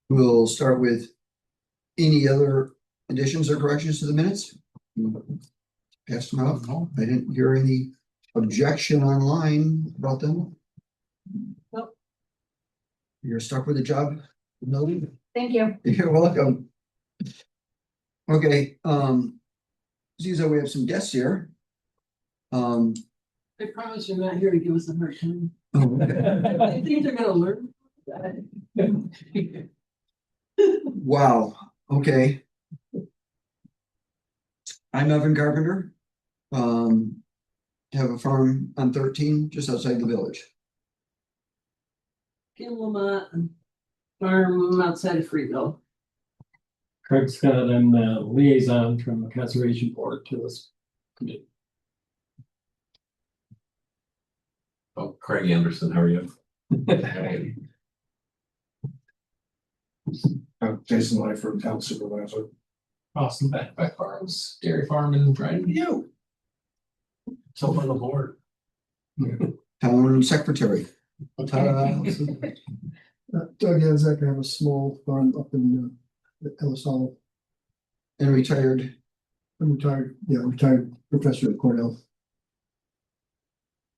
We'll start with any other additions or corrections to the minutes. Pass them out. I didn't hear any objection online about them. Nope. You're stuck with the job noted. Thank you. You're welcome. Okay, seems that we have some guests here. I promise you're not here to give us a hard time. Okay. I think they're gonna learn. Wow, okay. I'm Evan Carpenter. Have a farm on 13 just outside the village. Kim Lamont, farm outside of Freeville. Craig Scott, I'm the liaison from the Conservation Board to this committee. Oh, Craig Anderson, how are you? Jason Lyford, town supervisor. Awesome. Back Farms, Dairy Farm and Dryden. You. So on the board. Town secretary. Doug Anzac, I have a small farm up in Ellis Hollow. And retired. I'm retired professor at Cornell.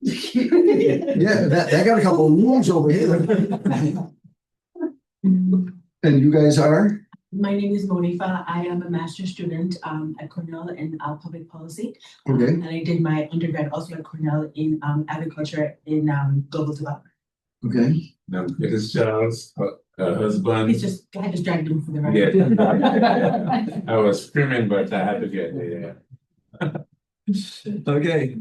Yeah, that got a couple of rooms over here. And you guys are? My name is Monifa. I am a master's student at Cornell in public policy. Okay. And I did my undergrad also at Cornell in agriculture in global development. Okay. Now, his John's husband. It's just, I just dragged him for the right. Yeah. I was screaming, but I had to get Okay.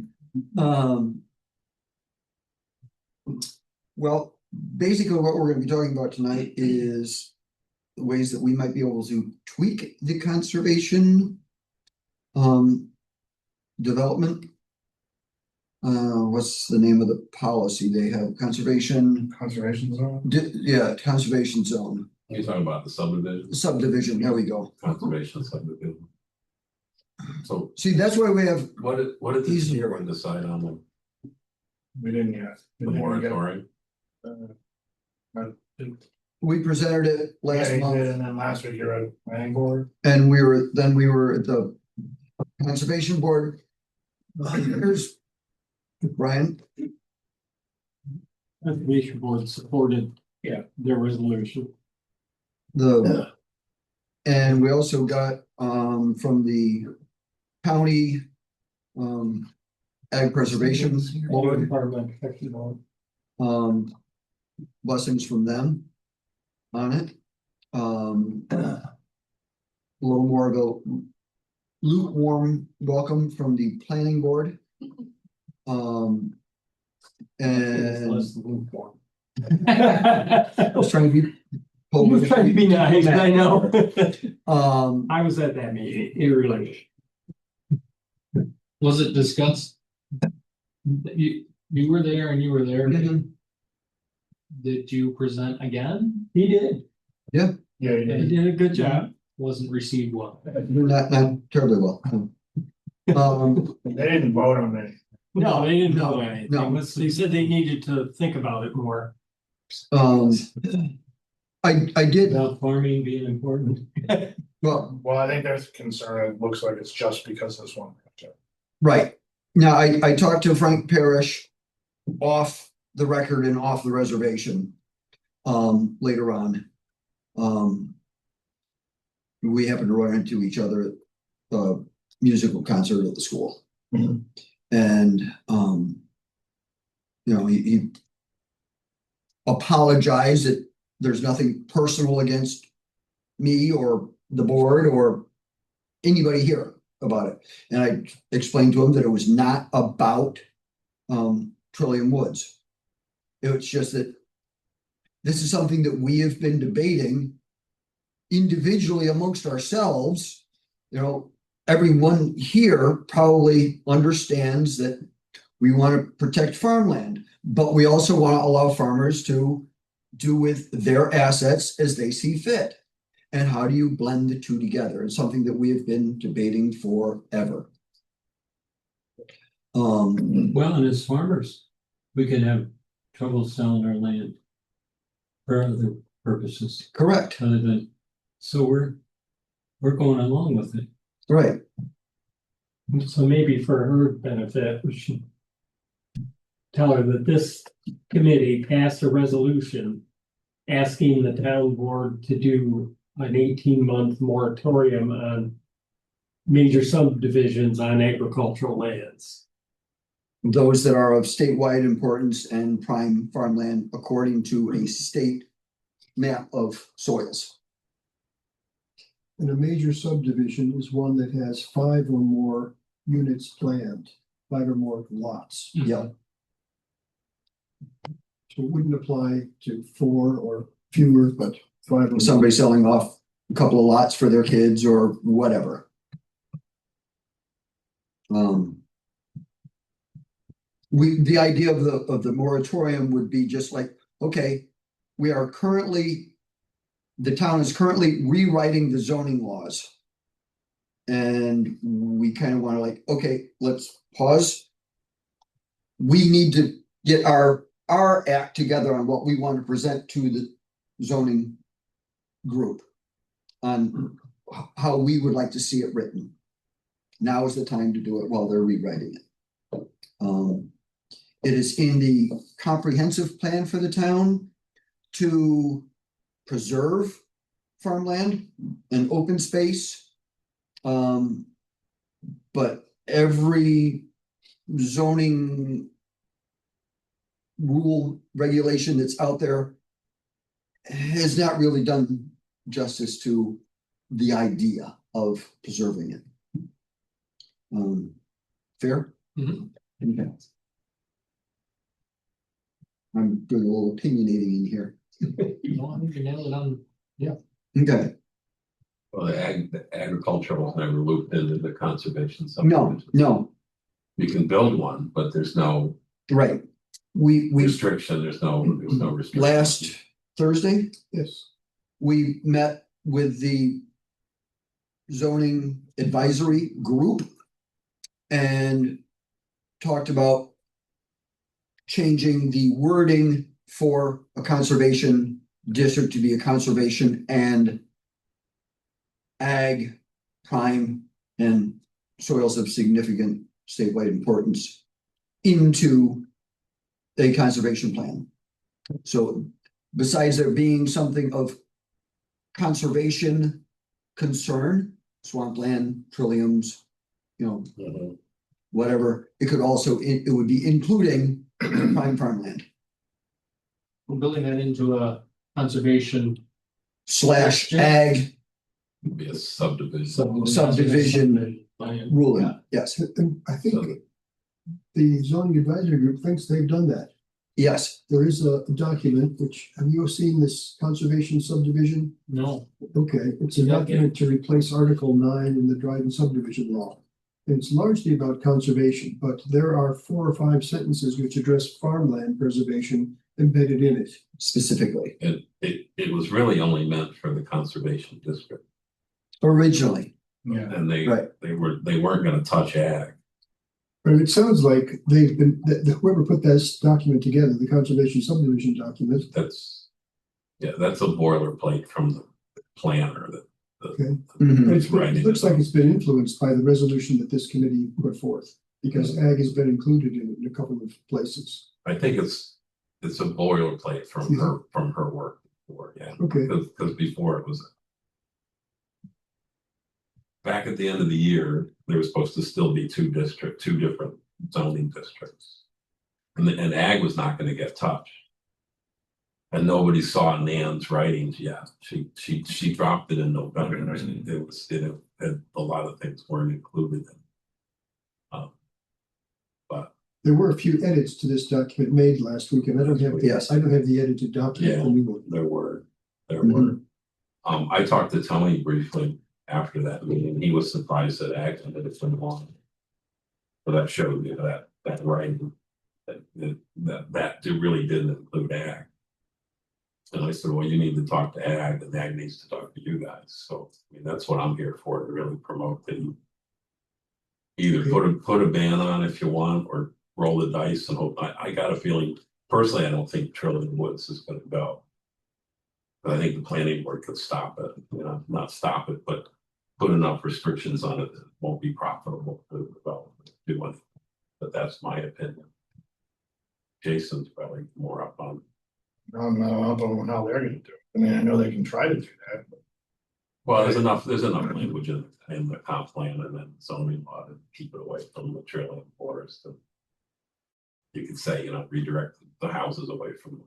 Well, basically what we're going to be talking about tonight is the ways that we might be able to tweak the conservation development. What's the name of the policy? They have conservation Zone. Yeah, conservation zone You're talking about the subdivision, subdivision. There we go. conservation subdivision. So See, that's why we have what did He's- this year one decide on We didn't yet. the moratorium? we presented it last month. And then last week you're at planning board. And we were at the conservation board. Here's Brian. Conservation Board supported, their resolution. And we also got from the county ag preservation board Environmental Protection Board. blessings from them on it. A little more of a lukewarm welcome from the planning board. And Less than lukewarm. I was trying to be. You were trying to be nice, I know. Um, I was at that meeting, it really. Was it discussed? You were there and you were there. Did you present again? He did, Yeah, he did a good job. Wasn't received well. not terribly well. They didn't vote on it. No, they didn't know No, anything, no. they said they needed to think about it more, I did, about farming being important. well, Well, I think there's concern. It looks like it's just because this one. right. Now, I talked to Frank Parrish off the record and off the reservation later on. We happened to run into each other at the musical concert at the school. Mhm. And he apologized that there's nothing personal against me or the board or anybody here about it. And I explained to him that it was not about Trillium Woods. It was just that this is something that we have been debating individually amongst ourselves. Everyone here probably understands that we want to protect farmland, but we also want to allow farmers to do with their assets as they see fit. And how do you blend the two together? It's something that we have been debating forever. Well, and as farmers, we could have trouble selling our land for other purposes correct, other than, so we're going along with it. right. So maybe for her benefit, we should tell her that this committee passed a resolution asking the town board to do an 18-month moratorium on major subdivisions on agricultural lands. Those that are of statewide importance and prime farmland according to a state map of soils. And a major subdivision is one that has 5 or more units planned, 5 or more lots. Yeah, So it wouldn't apply to 4 or fewer, but 5 or more. somebody selling off a couple of lots for their kids or whatever. The idea of the moratorium would be just like, okay, the town is currently rewriting the zoning laws. And we kind of want to like, okay, let's pause. We need to get our act together on what we want to present to the zoning group on how we would like to see it written. Now is the time to do it while they're rewriting it. It is in the comprehensive plan for the town to preserve farmland and open space. But every zoning rule regulation that's out there has not really done justice to the idea of preserving it. Fair? Mhm. Okay. I'm doing a little opinionating in here. No, I think you nailed it on. Okay, Well, the agricultural was never looped into the conservation. no, subdivision. no, You can build one, but there's no right. We restriction, there's no restriction. last Thursday, Yes, we met with the zoning advisory group and talked about changing the wording for a conservation district to be a conservation and ag, prime, and soils of significant statewide importance into a conservation plan. So besides there being something of conservation concern, swampland, trilliums, whatever, it could also, it would be including prime farmland We're building that into a conservation. / ag Be a subdivision. Subdivision. Plan. ruling, yes, and I think the zoning advisory group thinks they've done that. yes, There is a document which, have you seen this conservation subdivision? No, Okay, it's a Yeah, document to replace Article 9 in the Dryden subdivision law. It's largely about conservation, but there are 4 or 5 sentences which address farmland preservation embedded in it. specifically, It was really only meant for the conservation district. originally, And they Right. weren't gonna touch ag. But it sounds like they've been, whoever put this document together, the conservation subdivision document, That's a boilerplate from the planner that. Okay. Mhm. it looks like it's been influenced by the resolution that this committee put forth. Because ag has been included in it in a couple of places. I think it's a boilerplate from her work before, yeah, Okay, because before it was. Back at the end of the year, there was supposed to still be two different zoning districts. And ag was not gonna get touched. And nobody saw Nan's writings yet. She dropped it in November. It had a lot of things weren't included in. But there were a few edits to this document made last week, and I don't have, Yes. I don't have the edited document. Yeah. for me. there were. Mhm. I talked to Tony briefly after that meeting. He was surprised that ag had it been long. So that showed me that writing, that really didn't include ag. And I said, well, you need to talk to ag and ag needs to talk to you guys. So, I mean, that's what I'm here for, to really promote the Either put a ban on if you want, or roll the dice and hope, I got a feeling, personally, I don't think Trillium Woods is gonna go. But I think the planning board could stop it, you know, not stop it, but put enough restrictions on it that it won't be profitable to develop, do it. But that's my opinion. Jason's probably more up on. I'm not up on how they're gonna do it. I mean, I know they can try to do that, but Well, there's enough language in the comp plan and then zoning law to keep it away from the trailing forest. And you could say, you know, redirect the houses away from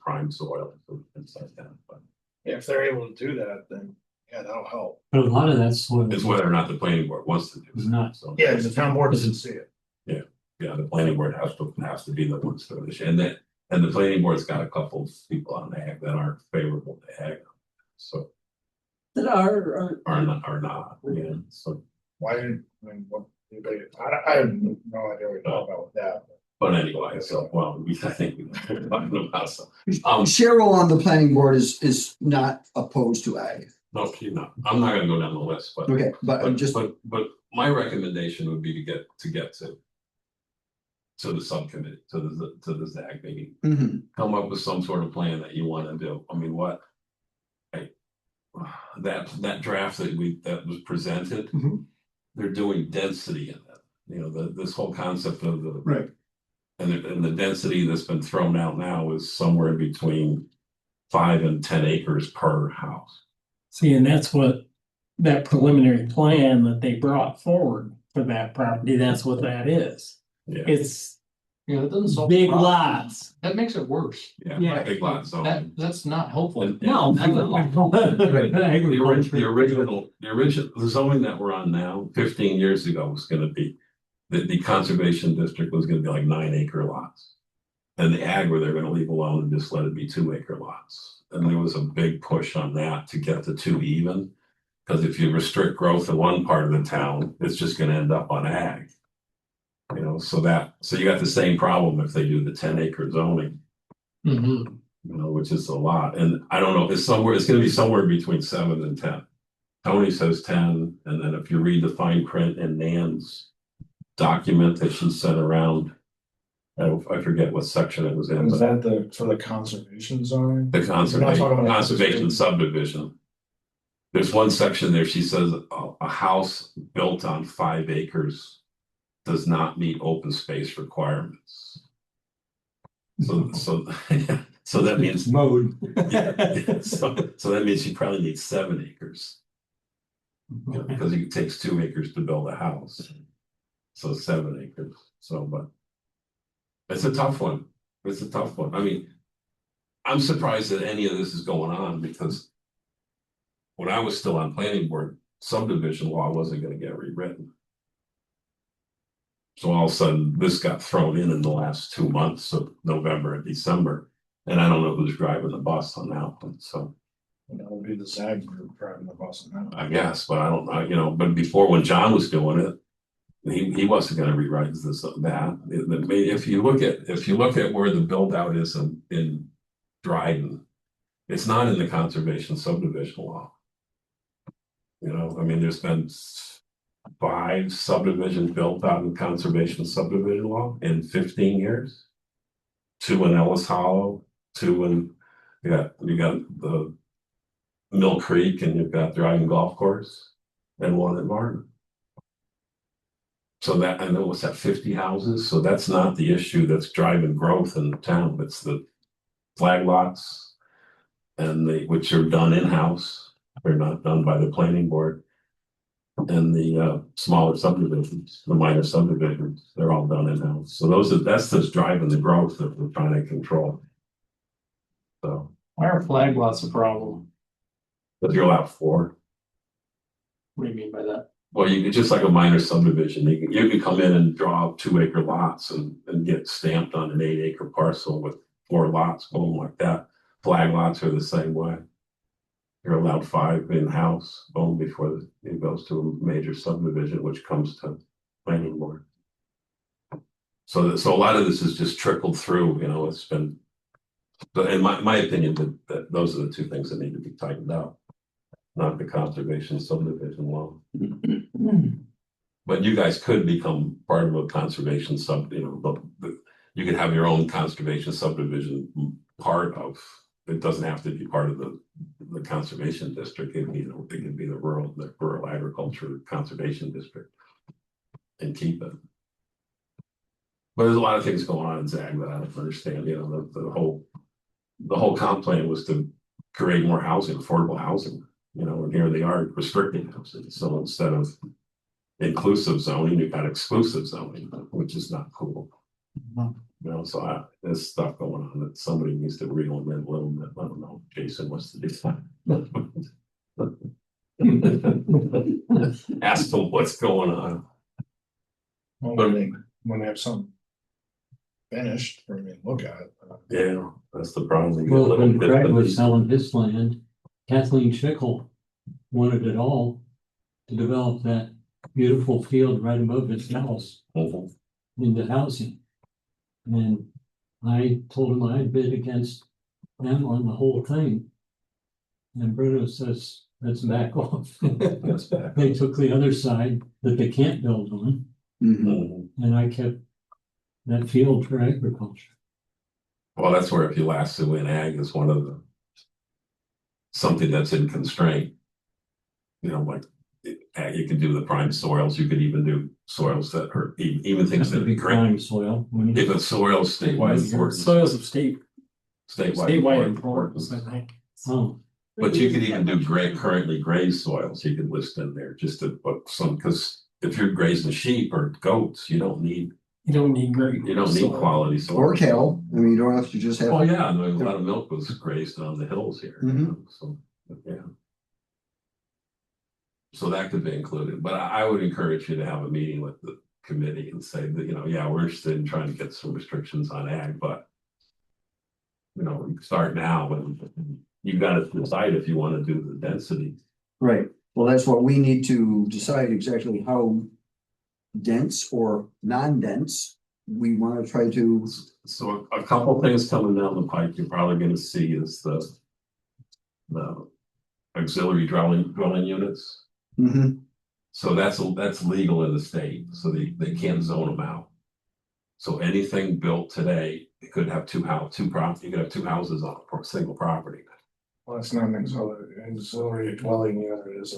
prime soil and things like that, but yeah, if they're able to do that, then yeah, that'll help. But a lot of that's what. it's whether or not the planning board wants to do It's it. not. So, Yeah, the town board doesn't see it. yeah, the planning board has to be the ones to initiate, and the planning board's got a couple of people on ag that aren't favorable to ag. So That are not, yeah, so, Why didn't, I mean, what, anybody, I have no idea what you're talking about with that. but anyway, so, well, I think we're talking about some. Cheryl on the planning board is not opposed to ag. No, she's not, I'm not gonna go down the list, but. Okay, but I'm just, But my recommendation would be to get to. To the subcommittee, to the ZAG meeting, mhm, come up with some sort of plan that you wanna do, I mean, what? That draft that was presented. Mhm. They're doing density in it, you know, this whole concept of the. Right. And the density that's been thrown out now is somewhere between 5 and 10 acres per house. See, and that's what that preliminary plan that they brought forward for that property, that's what that is. Yeah, It's Yeah, that doesn't solve. the big problem. lots. That makes it worse. Yeah. big lot zone. That's not helpful. And- No. The original, the zoning that we're on now, 15 years ago was gonna be, the conservation district was gonna be like 9 acre lots. And the ag where they're gonna leave alone and just let it be 2 acre lots. And there was a big push on that to get the two even. Cause if you restrict growth in one part of the town, it's just gonna end up on ag. You know, so you got the same problem if they do the 10 acre zoning. Mhm. You know, which is a lot, and I don't know, it's gonna be somewhere between 7 and 10. Tony says 10, and then if you read the fine print in Nan's document that she sent around. I forget what section it was in, Is but that for the conservation zone? the We're not talking about conservation subdivision. There's one section there, she says a house built on 5 acres does not meet open space requirements. So so that means. Mode. Yeah, so that means you probably need 7 acres. You know, because it takes 2 acres to build a house. So 7 acres, so but. It's a tough one, I mean. I'm surprised that any of this is going on because. When I was still on planning board, subdivision law wasn't gonna get rewritten. So all of a sudden, this got thrown in the last 2 months of November and December. And I don't know who's driving the bus on that one, so. That would be the ZAG group driving the bus on that. I guess, but I don't know, you know, but before when John was doing it. He wasn't gonna rewrite this, that, if you look at where the build out is in Dryden. It's not in the conservation subdivision law. You know, I mean, there's been 5 subdivisions built out in conservation subdivision law in 15 years. 2 in Ellis Hollow, 2 in, you got the Mill Creek and you've got Dryden Golf Course and 1 in Martin. So that, I know what's that, 50 houses, so that's not the issue that's driving growth in the town, it's the flag lots. And which are done in-house, they're not done by the planning board. And the smaller subdivisions, the minor subdivisions, they're all done in-house, so that's just driving the growth that we're trying to control. So, Why are flag lots a problem? but you're allowed 4. What do you mean by that? Well, you could just like a minor subdivision, you can come in and draw up 2 acre lots and get stamped on an 8 acre parcel with 4 lots, boom, like that. Flag lots are the same way. You're allowed 5 in-house, boom, before it goes to a major subdivision, which comes to planning board. So a lot of this is just trickled through, you know, it's been. But in my opinion, that those are the 2 things that need to be tightened up. Not the conservation subdivision law. But you guys could become part of a conservation you could have your own conservation subdivision part of, it doesn't have to be part of the conservation district, it could be the rural agriculture conservation district. And keep it. But there's a lot of things going on in Zag that I don't understand, the whole comp plan was to create more housing, affordable housing, and here they are restricting housing, so instead of inclusive zoning, you've got exclusive zoning, which is not cool. So there's stuff going on that somebody needs to reel them in a little bit. I don't know, Jason, what's the deal? Ask them what's going on. Well, when they have something finished for me to look at. Yeah, that's the problem. Well, when Craig was selling his land, Kathleen Schickel wanted it all to develop that beautiful field right above his house Mhm. into housing. And I told him I'd bid against them on the whole thing. And Bruno says, let's back off. That's bad. They took the other side that they can't build on, Mhm. and I kept that field for agriculture. Well, that's where if you lasso in ag is one of something that's in constraint. Like ag, you can do the prime soils, you could even do soils that are even things Has to that be are great. prime soil. If a soil statewide importance, Soils of statewide statewide importance, importance. I think. Oh, But you could even do currently grazed soils, you could list in there just to put some, because if you're grazing sheep or goats, you don't need great. quality soil. Or cattle, I mean, you don't have to just have. Oh, yeah, a lot of milk was grazed on the hills here, Mhm. so, yeah. So that could be included, but I would encourage you to have a meeting with the committee and say that, yeah, we're interested in trying to get some restrictions on ag, but. We start now, but you've got to decide if you want to do the density. Right, well, that's what we need to decide exactly how dense or non-dense we want to try to. So a couple things coming down the pike you're probably gonna see is the auxiliary dwelling units. Mhm. So that's legal in the state, so they can't zone them out. So anything built today, it could have two property, you could have two houses on a single property. Well, it's not an auxiliary dwelling unit, is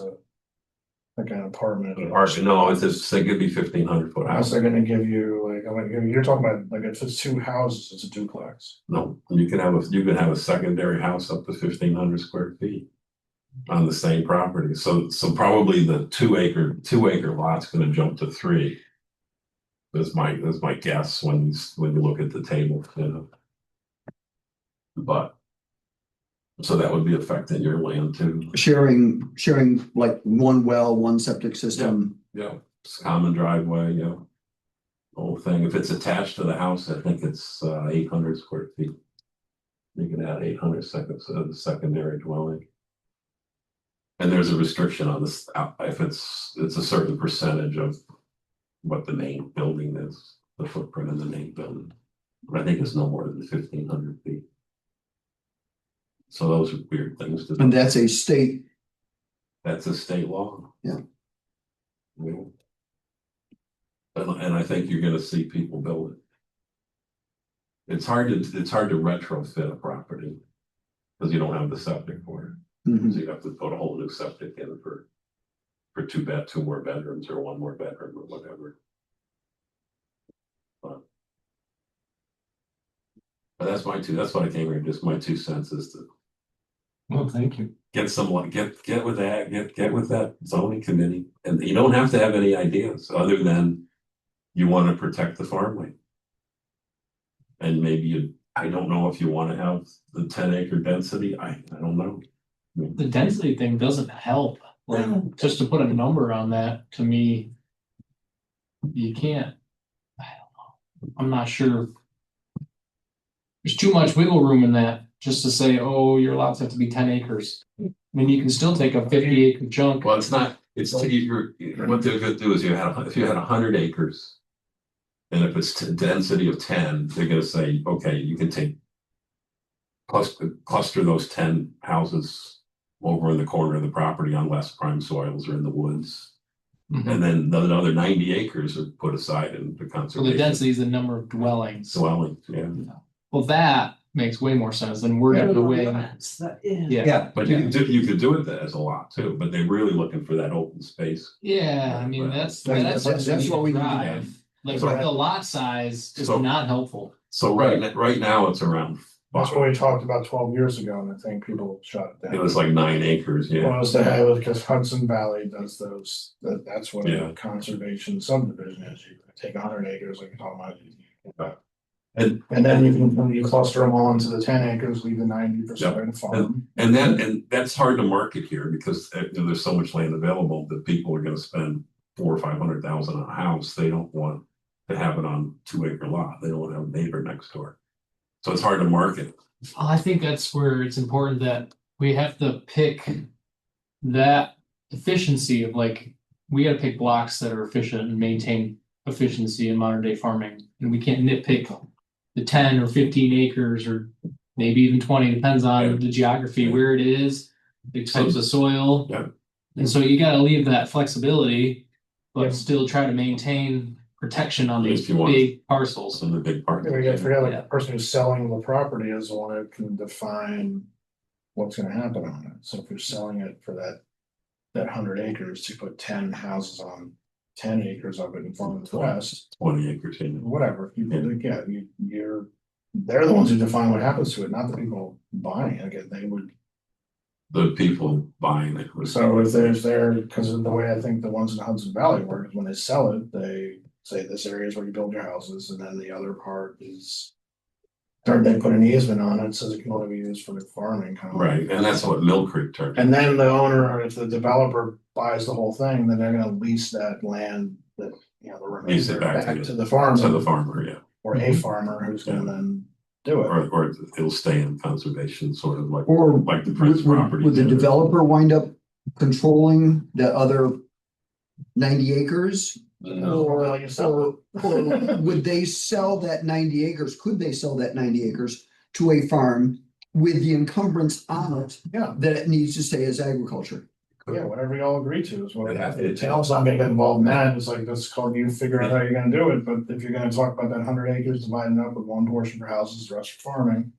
like an apartment. No, it could be 1,500 foot How's house. they gonna give you, you're talking about, like, if it's two houses, it's a duplex. No, you can have a secondary house up to 1,500 square feet. On the same property, so probably the two acre lot's gonna jump to 3. That's my guess when you look at the table, But. So that would be affecting your land too. Sharing like one well, one septic system. Yeah, it's common driveway, Whole thing, if it's attached to the house, I think it's 800 square feet. You can add 800 seconds of the secondary dwelling. And there's a restriction on this, if it's a certain percentage of what the main building is, the footprint of the main building. But I think it's no more than 1,500 feet. So those are weird things to do. And that's a state. That's a state law. Yeah. Yeah. And I think you're gonna see people build it. It's hard to retrofit a property. Because you don't have the septic for it. Mhm. So you have to put a whole new septic in for two more bedrooms or one more bedroom or whatever. But that's what I came here, just my 2 cents is to well, thank you. get with that zoning committee. And you don't have to have any ideas other than you want to protect the farmland. And maybe I don't know if you want to have the 10-acre density, I don't know. The density thing doesn't help, like, just to put a number on that, to me. You can't, I don't know, I'm not sure. There's too much wiggle room in that, just to say, oh, your lots have to be 10 acres. I mean, you can still take a 50-acre chunk. Well, it's not, what they're gonna do is if you had 100 acres. And if it's density of 10, they're gonna say, okay, you can take. Cluster those 10 houses over in the corner of the property on less prime soils or in the woods. And then the other 90 acres are put aside in the So conservation. the density is the number of dwellings. Dwelling, yeah. Well, that makes way more sense than we're Yeah, giving away. lots, yeah. Yeah, But you could do it as a lot too, but they're really looking for that open space. yeah, I mean, that's That's what we need to drive. Like So- the lot size is So- not helpful. So right now it's around, That's what we talked about 12 years ago, and I think people shut it down. it was like 9 acres, yeah. Well, it's the hell, because Hudson Valley does those, that's what Yeah. a conservation subdivision is. You take 100 acres, like you're talking about. And And then you cluster them all into the 10 acres, leave the 90% in the farm. and that's hard to market here because there's so much land available that people are gonna spend 400,000 or 500,000 on a house. They don't want to have it on 2 acre lot. They don't want to have a neighbor next door. So it's hard to market. I think that's where it's important that we have to pick that efficiency of like, we gotta pick blocks that are efficient and maintain efficiency in modern day farming. And we can't nitpick the 10 or 15 acres or maybe even 20, depends on Yeah. the geography, Yeah. where it is, the types of soil. Yeah. And so you gotta leave that flexibility, Yeah. but still try to maintain protection on these If you want. big parcels. So the big part. We gotta forget, like, Yeah. the person who's selling the property is the one who can define what's gonna happen on it. So if you're selling it for that 100 acres to put 10 houses on 10 acres of it in Farmers West, 20 acres in. whatever, people do get, they're the ones who define what happens to it, not the people buying it. Again, they would. The people buying it. So if because of the way I think the ones in the Hudson Valley work, is when they sell it, they say this area is where you build your houses, and then the other part is. Or they put an easement on it, says it can only be used for the farming. Kind of. Right, and that's what Mill Creek turned. And then the owner, or if the developer buys the whole thing, then they're gonna lease that land that, the Lease it remainder back to back to the- the farmer. To the farmer, yeah. Or a farmer who's gonna then do it. Or it'll stay in conservation, sort of like Or the Prince property. would the did. developer wind up controlling the other 90 acres? Or, Well, you sell or would they sell that 90 acres? Could they sell that 90 acres to a farm with the encumbrance on it Yeah, that it needs to stay as agriculture? yeah, whatever you all agree to is what It it has- has. The town's not gonna get involved in that. It's like, that's called you figure out how you're gonna do it. But if you're gonna talk about that 100 acres divided up with one portion for houses, the rest for farming.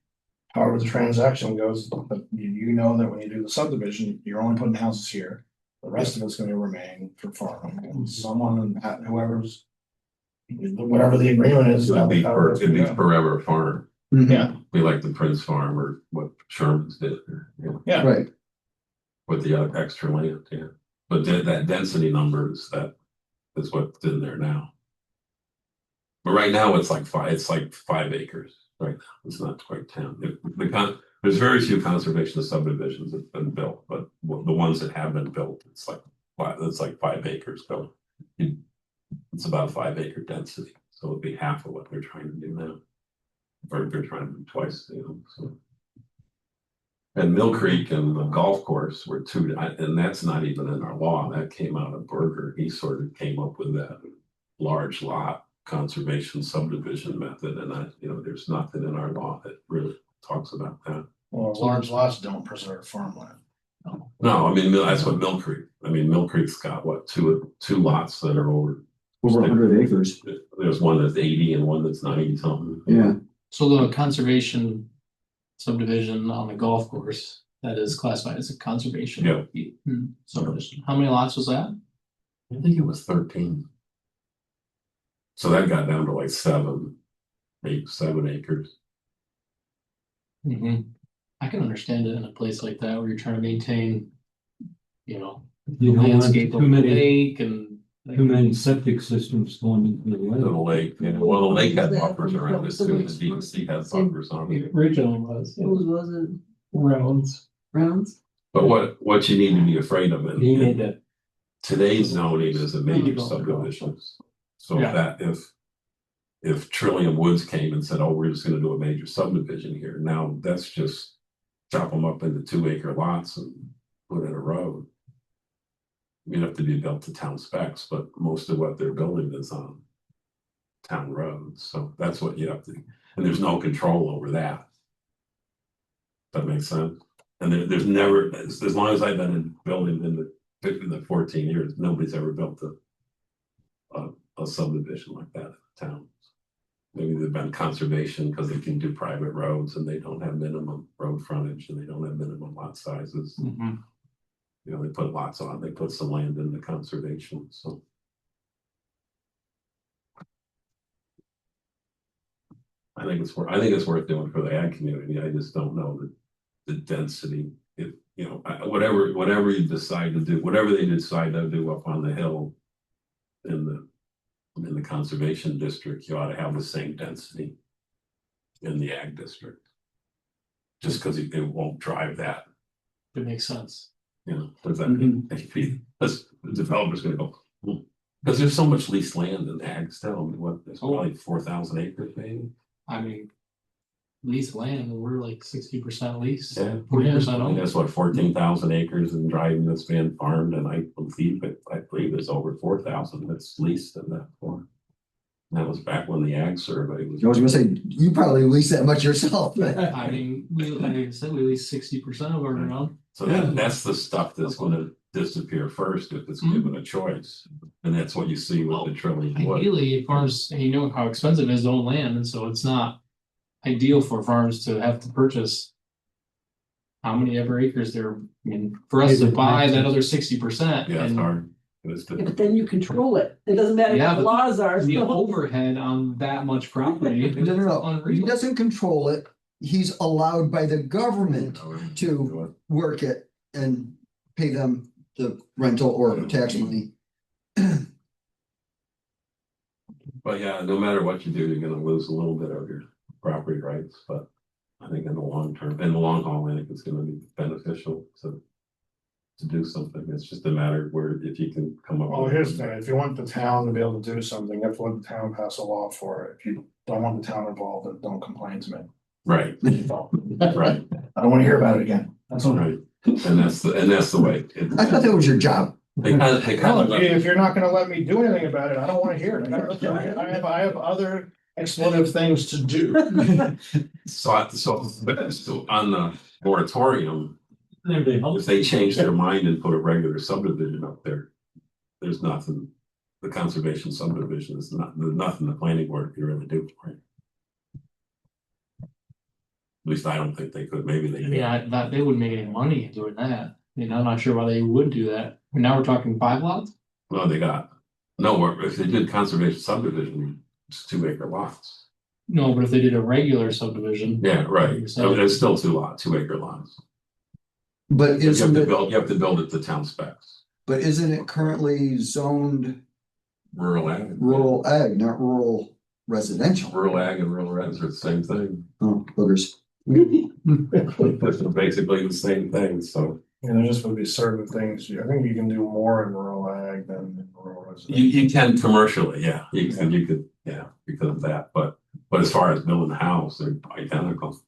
However the transaction goes, but you know that when you do the subdivision, you're only putting houses here. The rest of it's gonna remain for farming, and someone and that whoever's. Whatever the agreement is. It'd be that's it'd be gonna go. forever farm. Yeah, Be like the Prince Farm or what Sherman's did, yeah. Right. with the other extra land, yeah. But that density numbers, that is what's in there now. But right now, it's like 5 acres, right now, it's not quite 10. There's very few conservation subdivisions that have been built, but the ones that have been built, it's like 5 acres built. It's about 5 acre density, so it'd be half of what they're trying to do now. Or they're trying to do twice, so. And Mill Creek and the golf course were and that's not even in our law, that came out of Berger, he sort of came up with that large lot conservation subdivision method, and there's nothing in our law that really talks about that. Well, large lots don't preserve farmland. No, I mean, that's what Mill Creek, Mill Creek's got what, two lots that are over. 100 acres. There's one that's 80 and one that's 90 something. Yeah. So the conservation subdivision on the golf course, that is classified as a conservation. Yeah. Subdivision. How many lots was that? I think it was 13. So that got down to like 7 acres. I can understand it in a place like that where you're trying to maintain, You don't want landscape of too the many, lake and. too many septic systems going into the To the lake. lake, well, the lake had buffers around it too, the DEC has buffers on it. Originally was, Whose was it? rounds. Rounds? But what you need to be afraid of He made in that. today's zoning is a major subdivisions. So Yeah. if Trillium Woods came and said, oh, we're just gonna do a major subdivision here, now that's just chop them up into 2 acre lots and put in a road. You'd have to be built to town specs, but most of what they're building is on town roads, so that's what you have to, and there's no control over that. That makes sense, and there's never, as long as I've been in building in the in the 14 years, nobody's ever built a subdivision like that in the town. Maybe they've been conservation because they can do private roads and they don't have minimum road frontage and they don't have minimum lot sizes. Mhm. You know, they put lots on, they put some land into conservation, so. I think it's worth doing for the ag community. I just don't know the density. If, you know, whatever you decide to do, whatever they decide to do up on the hill in the conservation district, you ought to have the same density in the ag district. Just because it won't drive that, It makes sense. you know, because the developer's gonna go, because there's so much leased land in ag still. I mean, what, there's probably 4,000 acres maybe. I mean, lease land, we're like 60% lease, Yeah. 40% I mean, owned. that's what, 14,000 acres in Dryden that's been farmed, and I believe it's over 4,000 that's leased in that form. That was back when the ag survey was. I was gonna say, you probably lease that much yourself. I mean, like I said, we lease 60% of our ground. So that's the stuff that's gonna disappear first if it's given a choice. And that's what you see with the trillion wood. Ideally, farms, and you know how expensive it is to own land, and so it's not ideal for farms to have to purchase how many ever acres there. I mean, for us to buy that other 60%. Yeah, it's and hard. It's Yeah, the- but then you control it. It doesn't matter Yeah, what the but laws are. the so- overhead on that much property. No. He doesn't control it. He's allowed by the government to work it and pay them the rental or tax money. But yeah, no matter what you do, you're gonna lose a little bit of your property rights, but I think in the long term, in the long haul, I think it's gonna be beneficial to do something. It's just a matter of where, if you can come up. Well, with- here's the thing, if you want the town to be able to do something, you have to let the town pass a law for it. If you don't want the town involved, then don't complain to me. Right, right, I don't wanna hear about it again. That's all right. right. And that's the way. I thought that was your job. They kind of, If you're not gonna let me do anything about it, I don't wanna hear it. I have other expletive things to do. so on the moratorium, Everything if else. they change their mind and put a regular subdivision up there, there's nothing, the conservation subdivision is there's nothing the planning board can really do for it. At least I don't think they could, maybe they. Yeah, that they wouldn't make any money doing that. I mean, I'm not sure why they would do that. And now we're talking 5 lots? Well, if they did conservation subdivision, it's 2-acre lots. No, but if they did a regular subdivision. Yeah, right, so it's still 2-acre lots. But You isn't it, you have to build it to town specs, but isn't it currently zoned rural ag. rural ag, not rural residential? Rural ag and rural res are the same thing. Oh, boogers. It's basically the same thing, so. And there just would be certain things, I think you can do more in rural ag than in rural residential. You can commercially, yeah, you could, yeah, because of that, but as far as building a house, they're identical.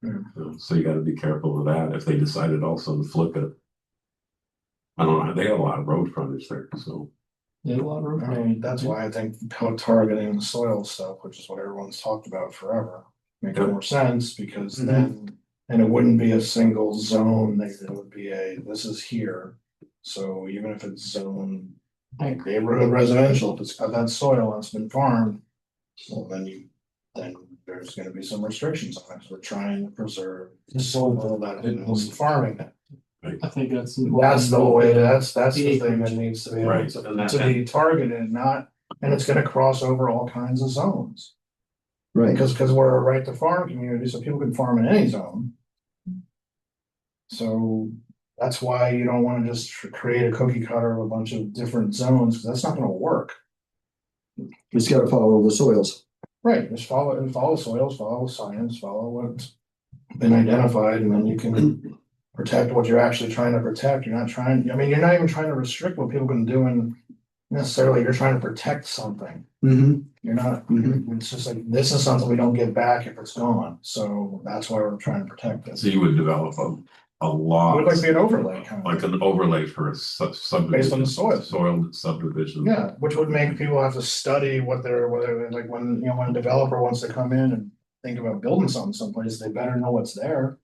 Yeah. So you gotta be careful of that, if they decided also to flip it. I don't know, they got a lot of road frontage there, so. They have a lot of room. I mean, that's why I think targeting the soil stuff, which is what everyone's talked about forever, makes Yeah. more sense because then. And it wouldn't be a single zone, it would be this is here. So even if it's zone like neighborhood residential, if it's got that soil and it's been farmed. Well, then there's gonna be some restrictions on it, 'cause we're trying to preserve the soil that is farming it. I think that's. That's the way, that's the thing that needs to be, able Right, to and that- to be targeted, not, and it's gonna cross over all kinds of zones. Right. Because we're a right to farm community, so people can farm in any zone. So that's why you don't wanna just create a cookie cutter of a bunch of different zones, because that's not gonna work. It's gotta follow the soils. Right, just follow soils, follow science, follow what's been identified, and then you can protect what you're actually trying to protect. You're not even trying to restrict what people can do in necessarily, you're trying to protect something. Mm-hmm. You're not, it's just like, this is something we don't get back if it's gone, so that's why we're trying to protect it. So you would develop a It lot. would like to be an overlay kind of. Like an overlay for a subdivision. Based on the soil. Soil subdivision. Yeah, which would make people have to study whether like when a developer wants to come in and think about building something someplace, they better know what's there.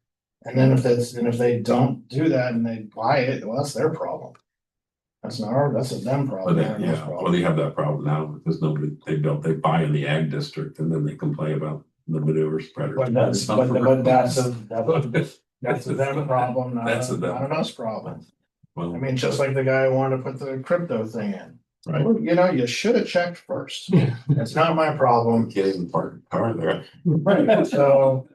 And then if they don't do that and they buy it, well, that's their problem. That's not our, that's a them But problem. not us well, problem. they have that problem now because nobody, they buy in the ag district and then they complain about the manure spreader. But that's a them problem, That's a them not an us problem. Well, I mean, just like the guy who wanted to put the crypto thing in. Right. Well, you know, you should have checked first. It's not my problem. can't even park a car there. Right, so.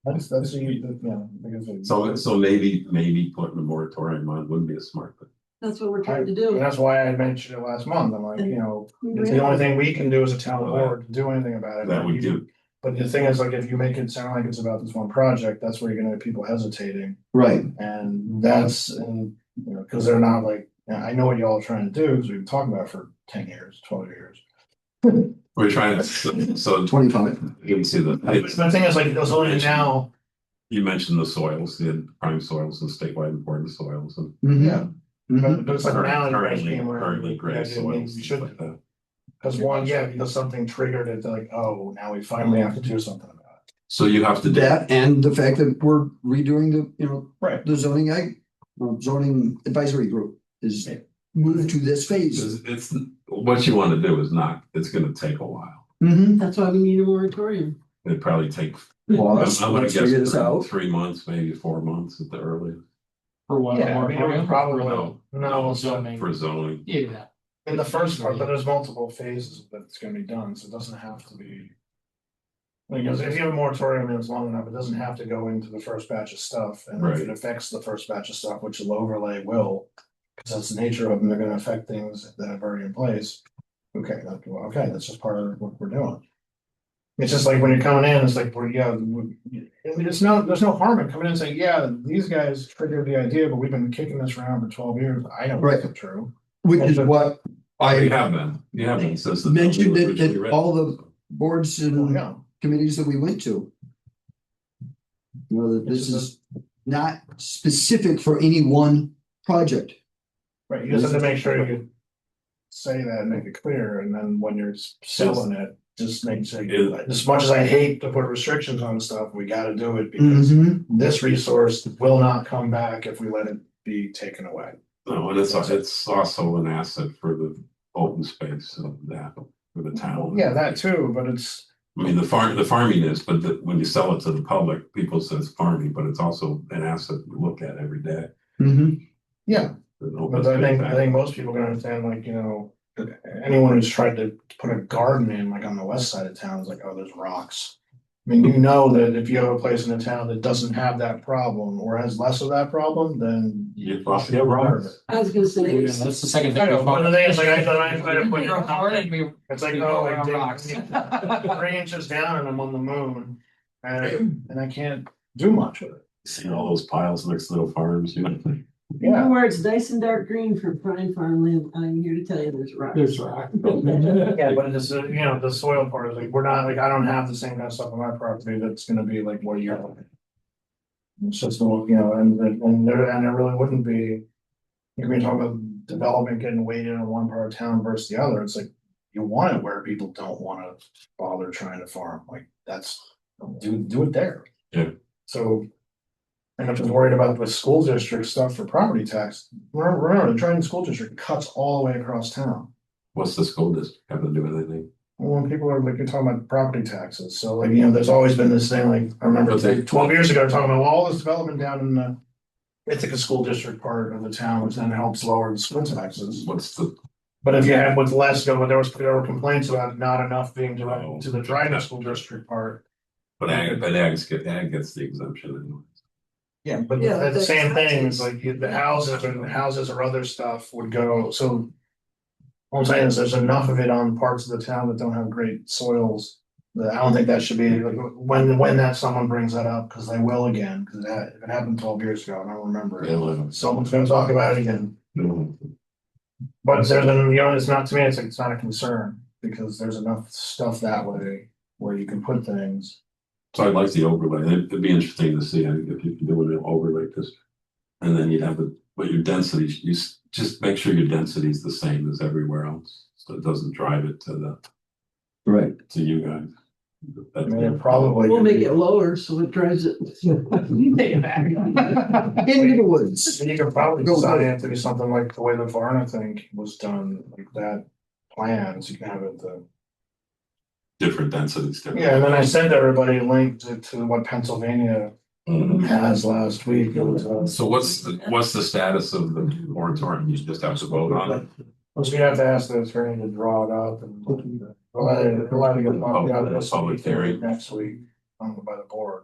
That's, because. So maybe putting a moratorium on would be a smart thing. That's what we're trying to And do. that's why I mentioned it last month. I'm like, you know, it's the only thing we can do as a town board to do anything about it. That would give, But the thing is, like, if you make it sound like it's about this one project, that's where you're gonna have people hesitating. Right, And that's, and, you know, cause they're not like, I know what y'all are trying to do, cause we've been talking about it for 10 years, 12 years. we're trying to, so 25. you can see the, The thing is, like, those only now, you mentioned the soils, the prime soils and statewide important soils and. Mhm. yeah, Mhm. but it's like now. Currently gray soils, You things should, like that. cause one, yeah, because something triggered it, they're like, oh, now we finally have to do something about it. So you have to. That and the fact that we're redoing the, Right. the zoning advisory group is moved to this phase. It's, what you wanna do is not, it's gonna take a while. Mhm. That's why we need a moratorium. It'd probably take, Well, I'm let's gonna figure this guess out. 3 months, maybe 4 months at the earliest. For what? Yeah, I mean, it would probably, No. no, Zoning. For zoning. Yeah. in the first part, but there's multiple phases that it's gonna be done, so it doesn't have to be. Because if you have a moratorium and it's long enough, it doesn't have to go into the first batch of stuff, and if Right. it affects the first batch of stuff, which the overlay will. Cause that's the nature of them, they're gonna affect things that are already in place. Okay, that's just part of what we're doing. It's just like when you're coming in, it's like, I mean, there's no harm in coming in and saying, yeah, these guys triggered the idea, but we've been kicking this around for 12 years, I know Right. it's true. Which is what You I have been since. the- mentioned it originally at written. all the boards Well, and yeah. committees that we went to. That this is not specific for any one project. Right, you just have to make sure you say that and make it clear, and then when you're selling it, just make sure, as much as I hate to put restrictions on stuff, we gotta do it because Mhm. this resource will not come back if we let it be taken away. No, and it's also an asset for the open space of that, for the town. Yeah, that too, but it's, I mean, the farming is, but when you sell it to the public, people say it's farming, but it's also an asset we look at every day. Mhm. yeah, The open but I space think act. most people can understand, like, you know. Anyone who's tried to put a garden in, like on the west side of town, is like, oh, there's rocks. I mean, you know that if you have a place in the town that doesn't have that problem or has less of that problem, then. You should get rid of it. I was gonna say. Yeah, that's the second I thing. know, but the thing is, like, I thought I put. You're hard and we- It's like, we oh, go I around dig rocks. 3 inches down and I'm on the moon. And I can't do much with it. See all those piles next to the farms, you know. You know Yeah, where it's nice and dark green for prime farmland, I'm here to tell you there's rocks. There's rock. yeah, but it's, you know, the soil part is like, we're not, like, I don't have the same kind of stuff on my property that's gonna be like what you're. It's just, you know, and there really wouldn't be. You can talk about development getting weighted in one part of town versus the other, it's like, you want it where people don't wanna bother trying to farm, like, that's, do it there. Yeah. So. And I'm just worried about the school district stuff for property tax, remember, the Triton School District cuts all the way across town. What's the school district have to do with anything? When people are like, you're talking about property taxes, so like, you know, there's always been this thing, like, I remember But they- like 12 years ago, talking about all this development down in the. Ithaca School District part of the town, which then helps lower the school taxes. What's the, But if you had with less, but there were complaints about not enough being directed to the Dryden School District part. ag gets the exemption anyway. Yeah, but Yeah, the that's same thing, it's taxes. like the houses or other stuff would go, so. All I'm saying is there's enough of it on parts of the town that don't have great soils. That I don't think that should be, like, when that someone brings that up, cause they will again, cause it happened 12 years ago, and I don't remember it. Someone's gonna talk about it again, but there's, you know, it's not, to me, it's not a concern, because there's enough stuff that way. Where you can put things. So I'd like the overlay, it'd be interesting to see if you can do an overlay district. And then you'd have but your densities, just make sure your density is the same as everywhere else, so it doesn't drive it to Right. you guys. I mean, it probably. We'll could make be- it lower so it drives it. Take it back. Into the woods. And you could probably Go design for it. it to be something like the way the Varna thing was done, like that plan, so you can have it the. Different densities. different- Yeah, and then I sent everybody a link to what Pennsylvania Mhm. has last week. It was, So what's the status of the moratorium? You just have to vote on it? we have to ask the attorney to draw it up and. We'll have to get talked about this Public week, hearing. next week, by the board.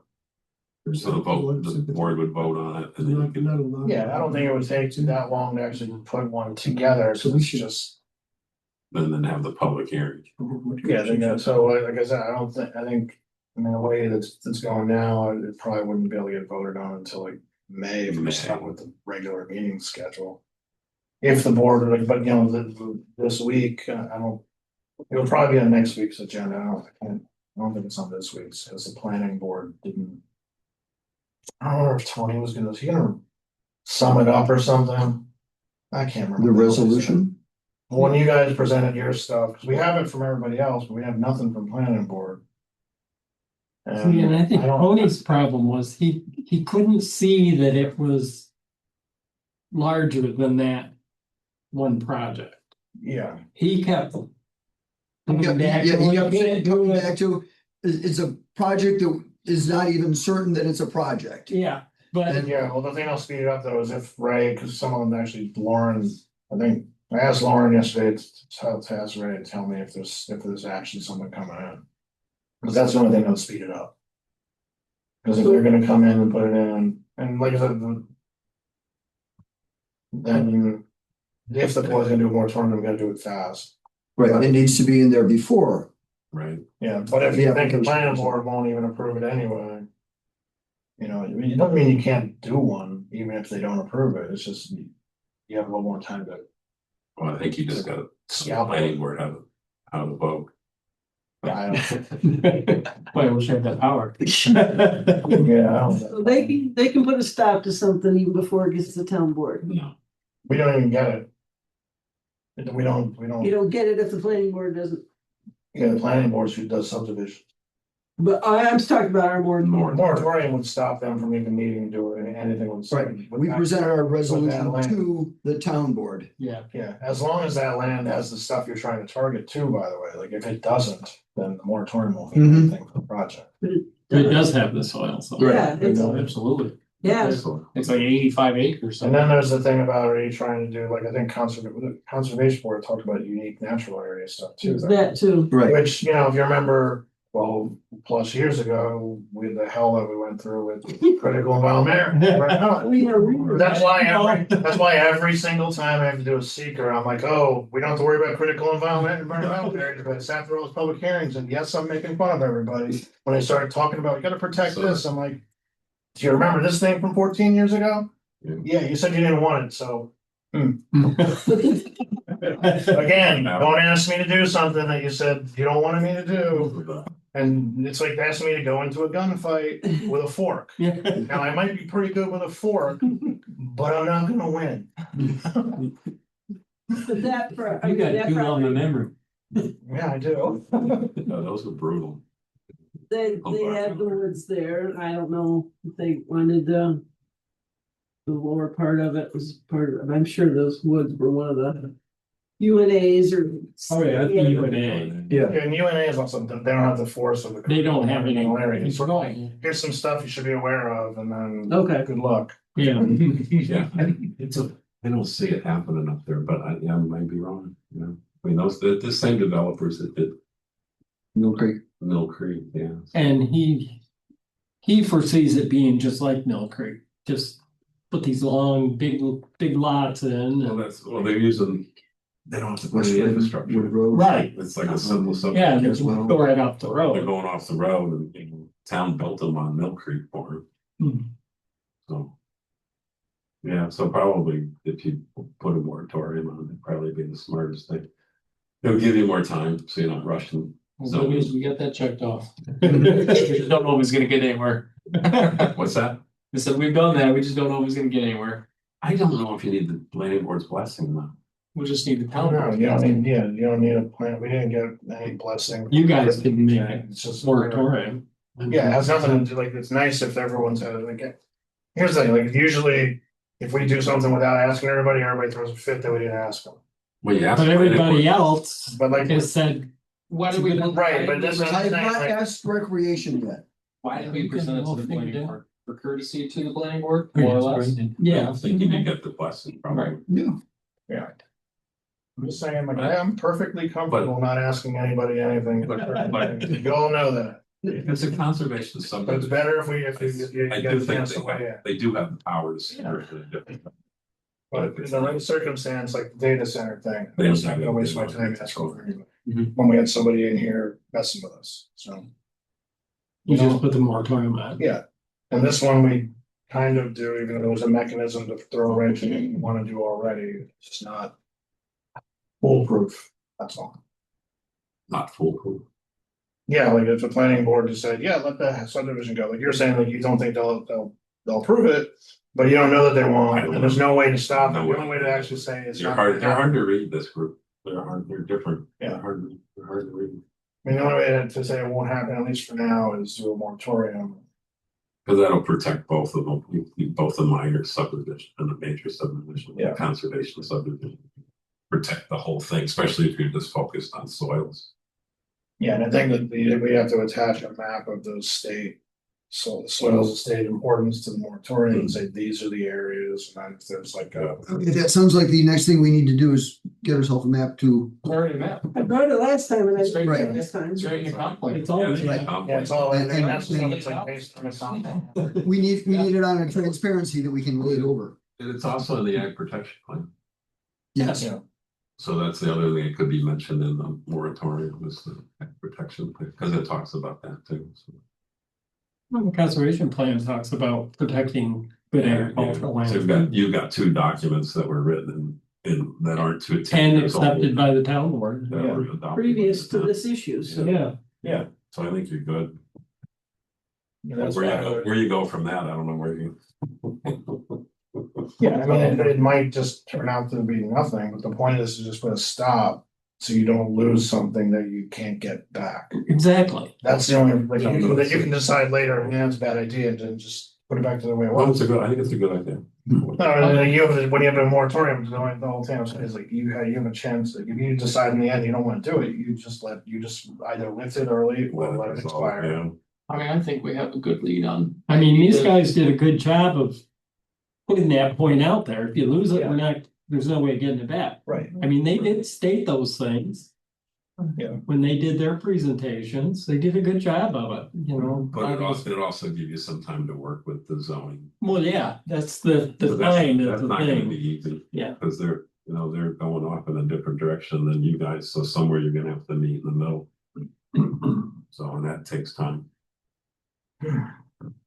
So the board would vote on it and then you can, Yeah, I don't think it would take that long to actually put one together, so it's just. and then have the public hearing. Yeah, they got, so like I said, I think, I mean, the way that's going now, it probably wouldn't be able to get voted on until like May if we're stuck with the regular meeting schedule. If the board, but you know, this week, I don't, it'll probably be on next week's agenda. I don't think it's on this week's, because the planning board didn't. I don't know if Tony was gonna, was he gonna sum it up or something? I can't remember. The resolution? When you guys presented your stuff, because we have it from everybody else, but we have nothing from planning board. See, and I think don't- Tony's problem was he couldn't see that it was larger than that one project. Yeah, He kept Yeah, coming back yeah, to he look kept into coming it. back to, it's a project that is not even certain that it's a project. Yeah, but and yeah, well, the thing I'll speed it up though is if Ray, because some of them actually, Lauren, I think, I asked Lauren yesterday to ask Ray to tell me if there's actually someone coming in. Because that's the only thing that'll speed it up. Because if they're gonna come in and put it in, and like I said, then if the board's gonna do a moratorium, we gotta do it fast. Right, it needs to be in there before. Right. Yeah, but if Yeah, you think the because- planning board won't even approve it anyway. You know, I mean, it doesn't mean you can't do one, even if they don't approve it, it's just. You have a little more time to. Well, I think you just got Yeah. to planning board how to vote. I Boy, I wish I had that power. don't, yeah, I So don't, they can put a stop to something even before it gets to the town board. No. we don't even get it. We don't, You don't get it if the planning board doesn't, yeah, the planning board who does subdivision. but I'm just talking about our board. Moratorium would stop them from even needing to do anything with. Right, we presented our resolution to the town board. Yeah, Yeah, as long as that land has the stuff you're trying to target too, by the way, like if it doesn't, then the moratorium won't be Mhm. anything for the project. it does have the soil, so. Yeah, it's, absolutely. yeah, So, It's like 85 acres. And then there's the thing about, are you trying to do, like, I think conservation board talked about unique natural area stuff too. that too. Right, Which, you know, if you remember, 12+ years ago, with the hell that we went through with critical environment. That's why every single time I have to do a seeker, I'm like, oh, we don't have to worry about critical environmental areas, but it's after all those public hearings, and yes, I'm making fun of everybody. When they started talking about, you gotta protect this, I'm like, do you remember this thing from 14 years ago? Yeah. Yeah, you said you didn't want it, so. Again, don't ask me to do something that you said you don't want me to do. And it's like asking me to go into a gunfight with a fork. Yeah. Now, I might be pretty good with a fork, but I'm not gonna win. But that for. You got that too long a property, memory. Yeah, I do. no, those were brutal. They had the woods there, and I don't know if they wanted the lower part of it was part of, I'm sure those woods were one of the UNAs or. Oh, yeah, that's UNA. yeah. And UNA is also, they don't have the force of the. They don't have any. It's sort of like, here's some stuff you should be aware of, and then. Okay. Good luck. Yeah. Yeah, I don't see it happening up there, but I might be wrong, you know. I mean, the same developers that did Mill Creek. Mill Creek, yeah. And he foresees it being just like Mill Creek, just put these long, big lots in. Well, they're using, they don't have to put West any Wood infrastructure. Road. Right, It's like a simple yeah, and subdivision. it's go right off the They're road. going off the road and town built them on Mill Creek for Hmm. them. So. Yeah, so probably if you put a moratorium on it, it'd probably be the smartest thing. It'll give you more time, so you're not rushing. As long as we get that checked off. We just don't know if it's gonna get anywhere. What's that? I said, we've done that, we just don't know if it's gonna get anywhere. I don't know if you need the planning board's blessing though. We just need the town. No, you don't need, yeah, you don't need a plan, we didn't get any blessing. You guys can make it It's just. moratorium. Yeah, it has nothing to do, like, it's nice if everyone's had it, like, here's the thing, like, usually. If we do something without asking everybody throws a fit that we didn't ask them. Well, you asked But everybody else But like, has said, Why did we? right, but this is. I have not asked recreation yet. Why did we present it to the planning board? For courtesy to the planning board, Or more or just- less? yeah. I think you can get the blessing probably. Right. Yeah. Yeah. I'm just saying, like, I'm perfectly comfortable not asking anybody anything, you all know that, It's a conservation but it's subdivision. better if you I get do a think chance to weigh in. they do have the power to secure it in a different. But in the right circumstance, like the data center thing, They I'm don't just not have gonna it. waste my time asking for anybody. Mhm. When we had somebody in here messing with us, so, you just put the moratorium on. yeah. And this one we kind of do, even though there was a mechanism to throw a wrench in it, you wanna do already, it's just not. Foolproof, that's all. Not foolproof. Yeah, like if the planning board just said, yeah, let the subdivision go, like you're saying, like you don't think they'll approve it. But you don't know that they won't, and there's no way to stop it, No the way. only way to actually say it's They're not. hard, gonna they're happen. hard to read, this group. They're different. Yeah. They're hard to read. I mean, the only way to say it won't happen, at least for now, is do a moratorium. Because that'll protect both of them, both the minor subdivision and the major subdivision, Yeah. the conservation subdivision. Protect the whole thing, especially if you're just focused on soils. Yeah, and I think that we have to attach a map of those state. So the soils of state importance to the moratorium and say these are the areas, and then if there's like a. Okay, that sounds like the next thing we need to do is get ourselves a map to, Already met. I brought it last time and I It's right didn't there. this time. It's right in your comp plan. It's all, Yeah, it's yeah. complex. Yeah, it's all, and And- that's the thing, it's like based on the content. we need it on a transparency that we can read over. And it's also in the ag protection plan. Yes. Yeah. So that's the other thing that could be mentioned in the moratorium is the ag protection plan, because it talks about that too. So. Well, the conservation plan talks about protecting good agricultural So land. you've got two documents that were written in that aren't too. And accepted by the town board. That were adopted by Previous the to town. this issue, so. Yeah, So I think you're good. That's Where you why I go, would- where you go from that, I don't know where you. Yeah, I mean, it might just turn out to be nothing, but the point is to just put a stop. So you don't lose something that you can't get back. exactly. That's the only, like, you can decide later, yeah, it's a bad idea, and then just put it back to the way it Well, was. I think it's a good idea. No, like, when you have a moratorium, the whole thing is like, you have a chance, like, if you decide in the end you don't wanna do it, you just either lift it early or let it expire. Yeah. I mean, I think we have a good lead on. I mean, these guys did a good job of putting that point out there. If you lose it, we're not, there's no way of getting it back. Right. I mean, they did state those things. Yeah. When they did their presentations, they did a good job of it, you know. But it also give you some time to work with the zoning. Well, yeah, that's the But fine that's of the not gonna be thing. easy. Yeah. Because they're going off in a different direction than you guys, so somewhere you're gonna have to meet in the middle. So, and that takes time.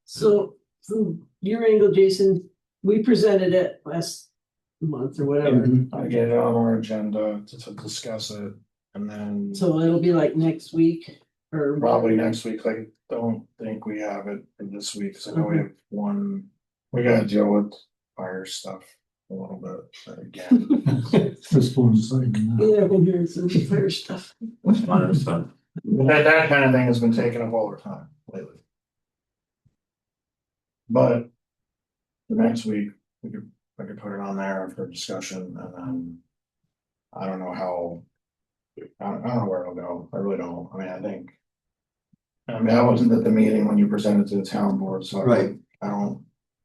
So from your angle, Jason, we presented it last month or whatever. I get it on our agenda to discuss it, and then So it'll be like next week or. probably next week, like, don't think we have it for this week, cause I know we have we gotta deal with fire stuff a little bit again. Yeah, I've been hearing some fire stuff. Fire stuff. That kind of thing has been taking up all our time lately. But the next week, I could put it on there for discussion, and then I don't know how. I don't know where it'll go, I really don't, I mean, I mean, I wasn't at the meeting when you presented to the town board, so. Right. I don't.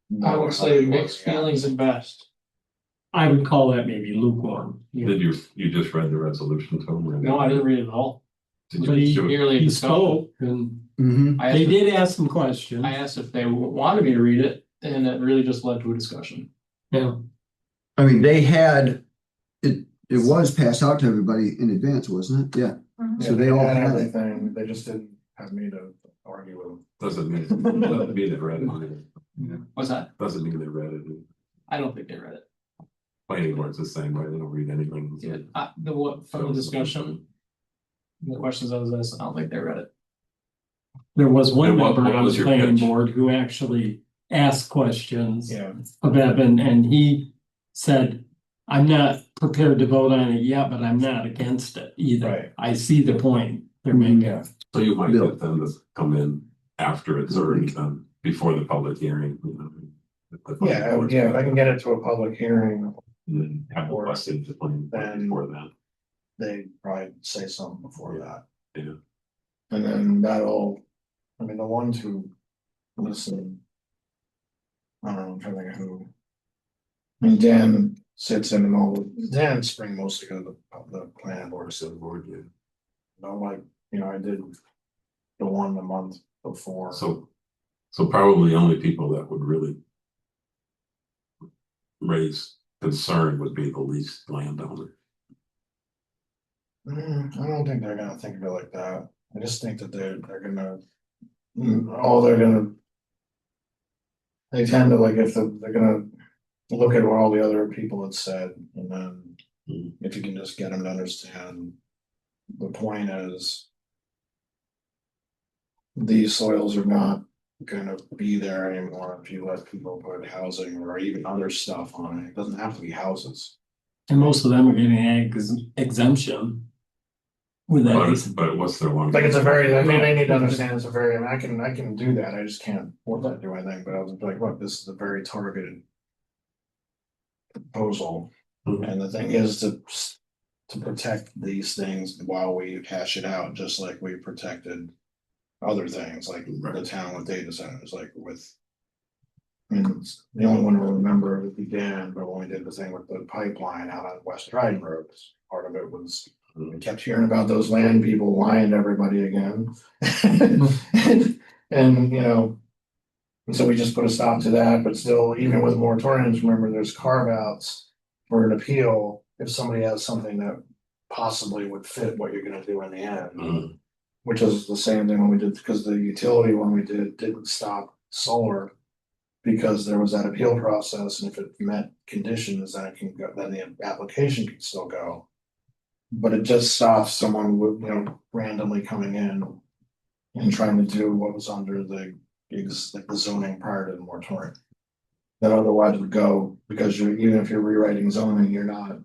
know I how would say it mixed works. feelings at best. I would call that maybe lukewarm. Did you just read the resolution to them? or- No, I didn't read it at all. Did you But he, do it? Merely he discussed it. spoke and Mhm. I asked they if- did ask some questions. I asked if they wanted me to read it, and it really just led to a discussion. Yeah, I mean, they had, it was passed out to everybody in advance, wasn't it? Yeah. Yeah, So they all had had it. everything, they just didn't have me to argue with them. Doesn't mean they read it. What's that? Doesn't mean they read it. I don't think they read it. Planning board's the same way, they don't read anything. From the discussion, the questions I was asked, I don't think they read it. there was one And what member on was the your planning pitch? board who actually asked questions Yeah. of Evan, and he said I'm not prepared to vote on it yet, but I'm not against it either. Right. I see the point they're making. Yeah, So you might Bill. get them to come in after it's already done, before the public hearing, you know. yeah, if I can get it to a public hearing, And then have the blessing to plan Then- before that, they probably say something before that. yeah. And then that'll, I mean, the ones who listen. I don't know, I'm trying to think of who. I mean, Dan sits in and all, Dan Spring mostly go to the planning board, so the board, yeah. No, like, you know, I did the one the month before. So probably only people that would really raise concern would be the least landowner. I don't think they're gonna think of it like that. I just think that they're gonna, all they're gonna. They tend to like, if they're gonna look at what all the other people had said, and then if you can just get them to understand. The point is. These soils are not gonna be there anymore if you let people put housing or even other stuff on it. It doesn't have to be houses. And most of them are getting exemption. With that. But what's their long? Like, it's a very, I mean, they need to understand it's a very, I mean, I can do that, I just can't afford that do anything, but I was like, look, this is a very targeted. Proposal, Mhm. and the thing is to protect these things while we hash it out, just like we protected. Other things, like the town with data centers, like with. I mean, it's the only one I remember it began, but when we did the thing with the pipeline out on West Dryden Road, part of it was. We kept hearing about those land people lying to everybody again. And, you know. And so we just put a stop to that, but still, even with moratoriums, remember, there's carve outs for an appeal. If somebody has something that possibly would fit what you're gonna do in the end. Mhm. Which is the same thing when we did, because the utility one we did didn't stop solar. Because there was that appeal process, and if it met conditions, then it can go, then the application can still go. But it just stops someone with, you know, randomly coming in. And trying to do what was under the zoning prior to the moratorium. That otherwise would go, because you're, even if you're rewriting zoning, you're not.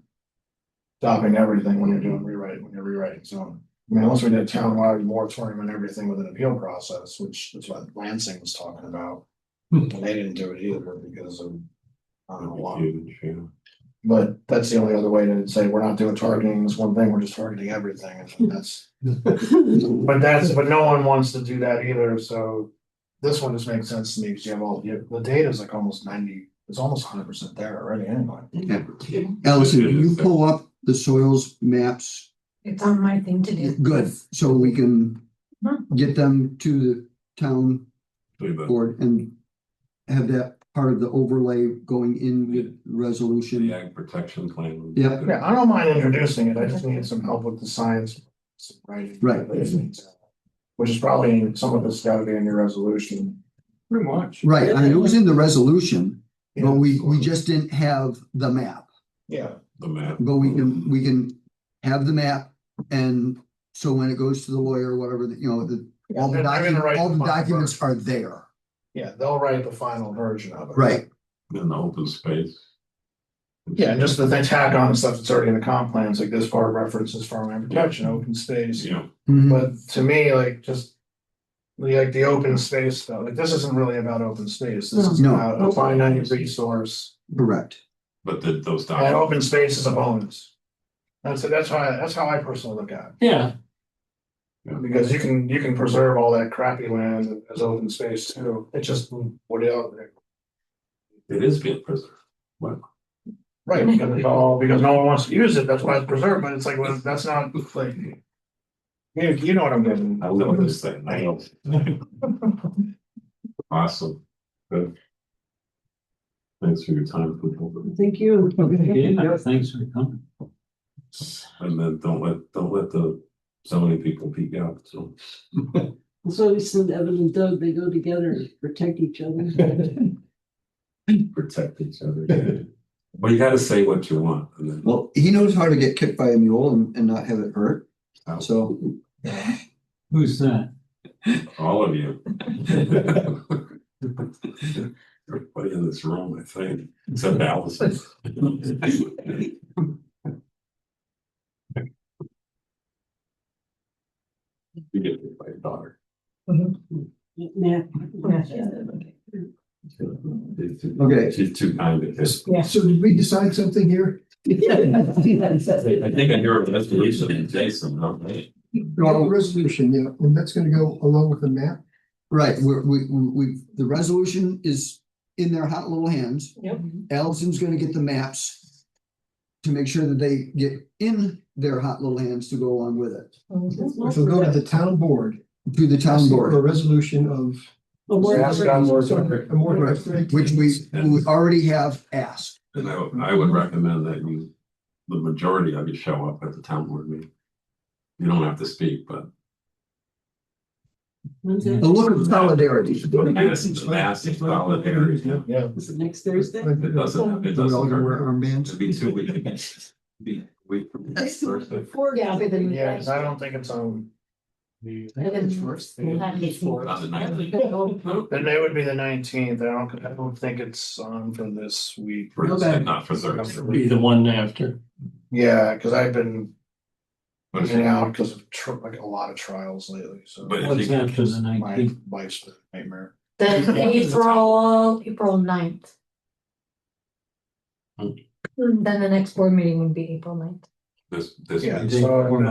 Stopping everything when you're rewriting zoning. I mean, unless we did a townwide moratorium and everything with an appeal process, which is what Lansing was talking about. And they didn't do it either because of, I don't know why, Huge, yeah. but that's the only other way to say, we're not doing targeting this one thing, we're just targeting everything, and that's. But no one wants to do that either, so. This one just makes sense to me, because you have all, the data is like almost 90, it's almost 100% there already anyway. Allison, can you pull up the soils maps? It's on my thing to do. Good, so we can get them to the town board and have that part of the overlay going in with resolution. The ag protection plan. Yeah. Yeah, I don't mind introducing it, I just need some help with the science. Writing. Right. Which is probably, some of this gotta be in your resolution. Pretty much. Right, I mean, it was in the resolution, but Yeah. we just didn't have the map. Yeah, The map. But we can have the map, and so when it goes to the lawyer, whatever, all the They're gonna write all the the final documents version. are there. yeah, they'll write the final version of it. Right, In the open space. Yeah, and just the thing tack on stuff that's already in the comp plans, like this part references farmland protection, open space. Yeah, Mhm. But to me, like, just. Like the open space stuff, like this isn't really about open space, this is No. about a finite resource, correct. but those and documents, open space is a bonus. That's how I personally look at Yeah, it, because you can preserve all that crappy land as open space too, it just, what else? it is being preserved. What? Right, because it's all, because no one wants to use it, that's why it's preserved, but it's like, well, that's not like. You know what I'm getting. I live with this thing. I know. Awesome. Good. Thanks for your time, people. Thank you. yeah, thanks for coming. And then don't let the zoning people peek out, so. That's why we send Evan and Doug, they go together to protect each other. Protect each other. Well, you gotta say what you want, and then. Well, he knows how to get kicked by a mule and not have it hurt, so. Who's that? All of you. Everybody in this this room, I think, except Allison. You get it by your daughter. Yeah. Okay. She's too kind to this. Yeah. So did we decide something here? I think I hear a resolution in Jason, okay? Well, resolution, yeah, and that's gonna go along with the map. Right, the resolution is in their hot little hands. Yep. Allison's gonna get the maps to make sure that they get in their hot little hands to go along with it, Which will go to the town board. to the town For a board, resolution of. Ask on more. A more. which we already have asked. And I would recommend that you, the majority of you show up at the town board meeting. You don't have to speak, but. When's A it? look of solidarity. Massive solidarity. Yeah. Is it next Thursday? It doesn't, it Do we all doesn't gonna wear hurt. armbands? It'd be 2 weeks. Be week from Thursday. Yeah, but then. Yeah, cause I don't think it's on. And On the ninth. Then it would be the 19th. I don't think it's on for this week. Thursday, not for Thursday. Be the one after. Yeah, cause I've been But if in and you- out because of like a lot of trials lately, so. But if What's you- after the My 19th? life's been a nightmare. Then April 9th. Then the next board meeting would be April 9th. This Yeah, week.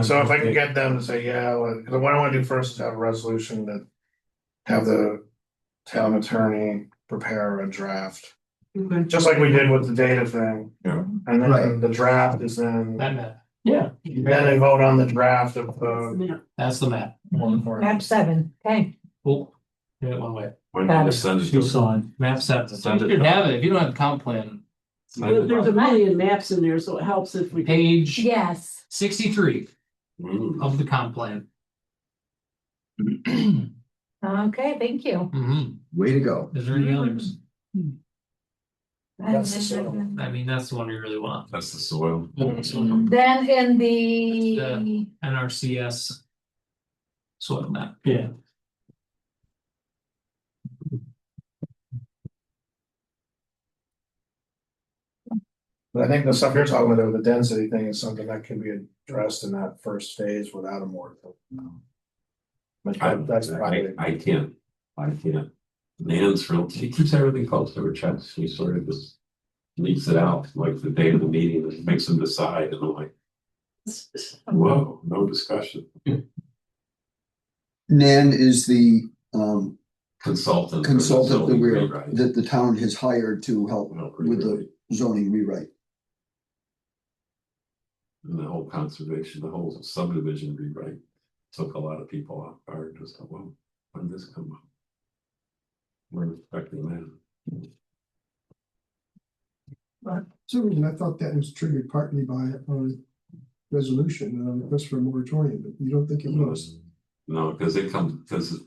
so if I can get them to say, yeah, cause what I wanna do first is have a resolution that. Have the town attorney prepare a draft, Okay. just like we did with the data thing. Yeah. And then Right. the draft is then, That map, Yeah. then they vote on the draft of the. Yeah. that's the map. Map 7, okay. Cool. Yeah, one way. When Got you it. send it She to saw it. Map 7. Send You it should to- have it. If you don't have a comp plan, There's a million maps in there, so it helps if we. page Yes. 63 Mm. of the comp plan. Okay, thank you. Mhm. Way to go. Is there any others? That's the soil. I mean, that's the one you really want. That's the soil. Then in the, NRCS soil map. Yeah. But I think the stuff you're talking about, the density thing is something that can be addressed in that first phase without a moratorium. But that's probably. I can't. Nan's real, she keeps everything close to her chest. She sort of just leaks it out like the day of the meeting and makes them decide. And I'm like, whoa, no discussion. Nan is the Consultant. consultant that we're, Right. that the town has hired to help with the zoning rewrite. And the whole conservation, the whole subdivision rewrite took a lot of people off guard. Just like, well, when did this come up? We're expecting that. So I thought that was triggered partly by a resolution and a request for a moratorium, but you don't think it was? No, because because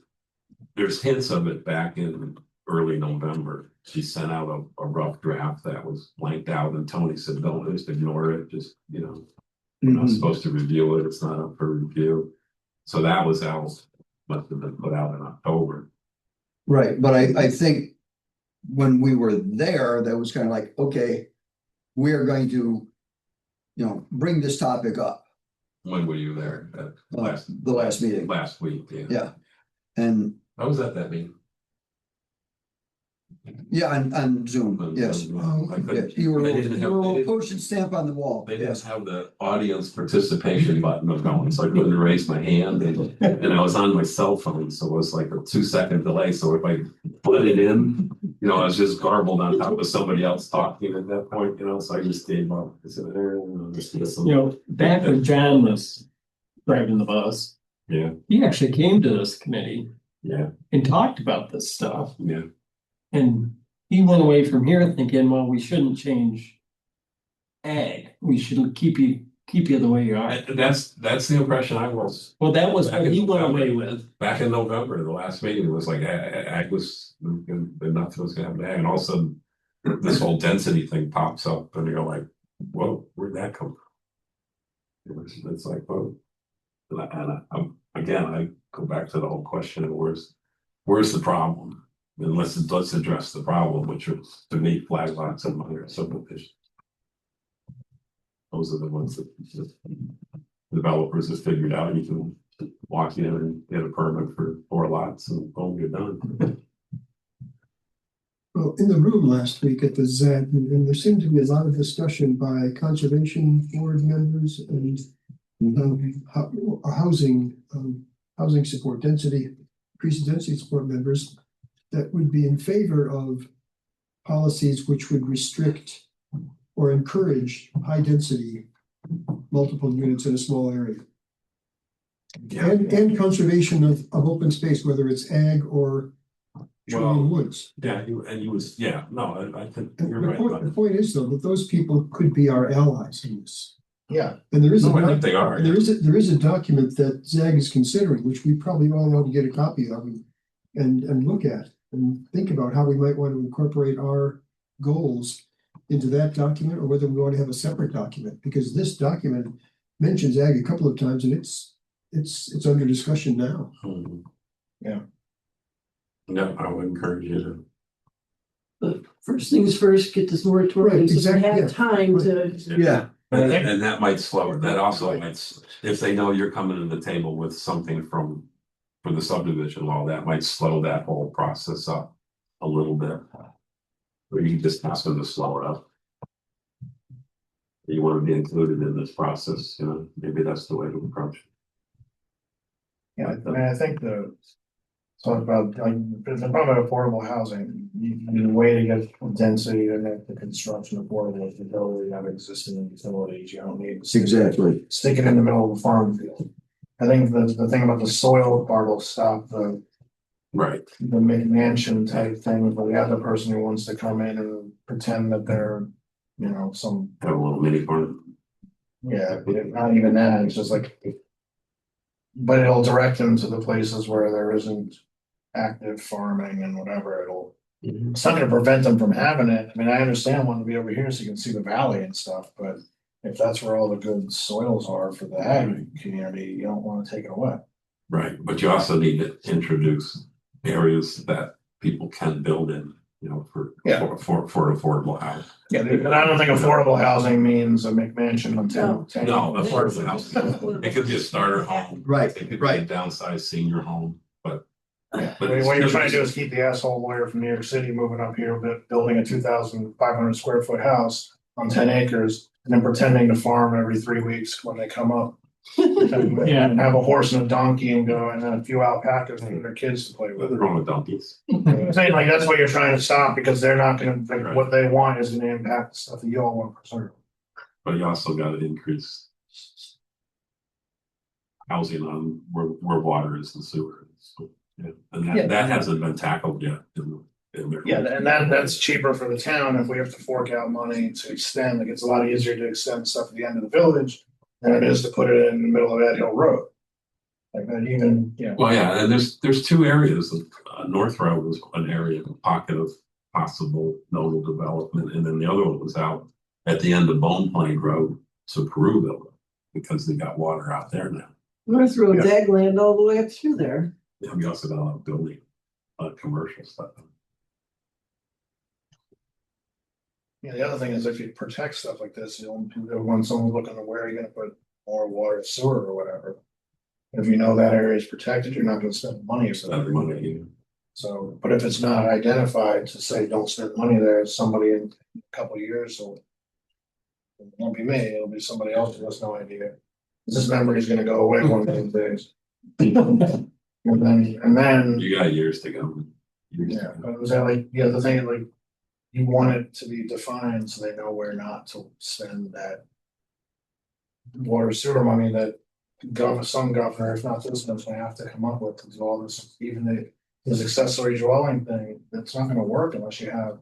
there's hints of it back in early November. She sent out a rough draft that was blanked out and Tony said, don't just ignore it, just, we're not supposed to review it, it's not up for review. So that was out, must have been put out in October. Right, but I think when we were there, that was kind of like, okay, we're going to, bring this topic up, When were you there? At the last meeting. Last week, yeah. Yeah. And I was at that meeting. yeah, on Zoom, yes. I Yeah, couldn't- you were, they didn't have- you were a they little didn't- postage stamp on the wall, They didn't yes. have the audience participation button going, so I couldn't raise my hand and I was on my cell phone, so it was like a 2-second delay, so if I put it in. I was just garbled on top of somebody else talking at that point, so I just gave up. I said, just listen. Back when John was driving the bus, Yeah, he actually came to this committee yeah, and talked about this stuff. yeah. And he went away from here thinking, well, we shouldn't change ag. We should keep you the way you are. That's the impression I was. Well, that was what he went away with. Back in November, the last meeting was like, ag was, nothing was gonna happen to ag, and all of a sudden, this whole density thing pops up, and you're like, whoa, where'd that come from? It's like, whoa. And again, I go back to the whole question of where's the problem? And let's address the problem, which are to me flag lots and minor subdivisions. Those are the ones that developers have figured out. You can walk in and get a permit for 4 lots and boom, you're done. Well, in the room last week at the ZAD, and there seemed to be a lot of discussion by conservation board members and housing support density, increased density support members that would be in favor of policies which would restrict or encourage high density multiple units in a small area. Yeah. And conservation of open space, whether it's ag or Well, woods. Yeah, I think And you're the right. point, the point is though, that those people could be our allies in this. Yeah, And there is No, I think they are. and there is a document that ZAG is considering, which we probably all ought to get a copy of and look at and think about how we might want to incorporate our goals into that document, or whether we want to have a separate document, because this document mentions ag a couple of times and it's under discussion now. Yeah. Yeah, I would encourage you to. But first things first, get this moratorium, Right, so they exactly, have yeah. time to. Yeah, And that might slow it. That also might, if they know you're coming to the table with something for the subdivision law, that might slow that whole process up a little bit. Or you just ask them to slow it up. You want to be included in this process, maybe that's the way to approach it. yeah, I mean, I think talk about, like, if it's about affordable housing, the way to get density and make the construction affordable is the ability to have existing utilities. You don't need to exactly. stick it in the middle of a farm field. I think the thing about the soil part will stop the Right. mansion type thing for the other person who wants to come in and pretend that they're, some, Have a little mini farm. yeah, not even that, it's just like. But it'll direct them to the places where there isn't active farming and whatever, it's not gonna prevent them from having it. I mean, I understand wanting to be over here so you can see the valley and stuff, but if that's where all the good soils are for the ag community, you don't wanna take it away. Right, but you also need to introduce areas that people can build in, for affordable housing. Yeah, but I don't think affordable housing means a McMansion on town. No, affordable housing. It could be a starter home. Right, It could be a right. downsized senior home, but. Yeah, I mean, what you're trying to do is keep the asshole lawyer from New York City moving up here, building a 2,500 square foot house on 10 acres, and then pretending to farm every 3 weeks when they come up. Yeah. And have a horse and a donkey and go, and then a few alpacas for their kids to play with. What's wrong with donkeys? I'm saying, like, that's what you're trying to stop, because they're not gonna, like, Right. what they want is gonna impact the stuff that you all want to preserve. But you also gotta increase. Housing on where water is and sewer is. So, yeah, and Yeah. that hasn't been tackled yet in there. Yeah, and that's cheaper for the town if we have to fork out money to extend. It gets a lot easier to extend stuff at the end of the village than it is to put it in the middle of Ed Hill Road. Like that even, Well, yeah, and there's 2 areas of, North Road was an area, a pocket of possible nodal development, and then the other one was out at the end of Bone Plain Road to Peruville, because they got water out there now. North Road's ag land all the way up through there. Yeah, we also got a lot of building, commercial stuff. the other thing is if you protect stuff like this, when someone's looking to where you're gonna put more water, sewer or whatever. If you know that area is protected, you're not gonna spend money or Spend something. money. So, but if it's not identified to say, don't spend money there, somebody in a couple of years, so. It won't be me, it'll be somebody else who has no idea. This memory is gonna go away one of these days. And then, You got years to go. yeah, but was that like, the thing, like, you want it to be defined so they know where not to spend that. Water sewer money that some governor, if not this one's gonna have to come up with to do all this, even this accessory dwelling thing, that's not gonna work unless you have.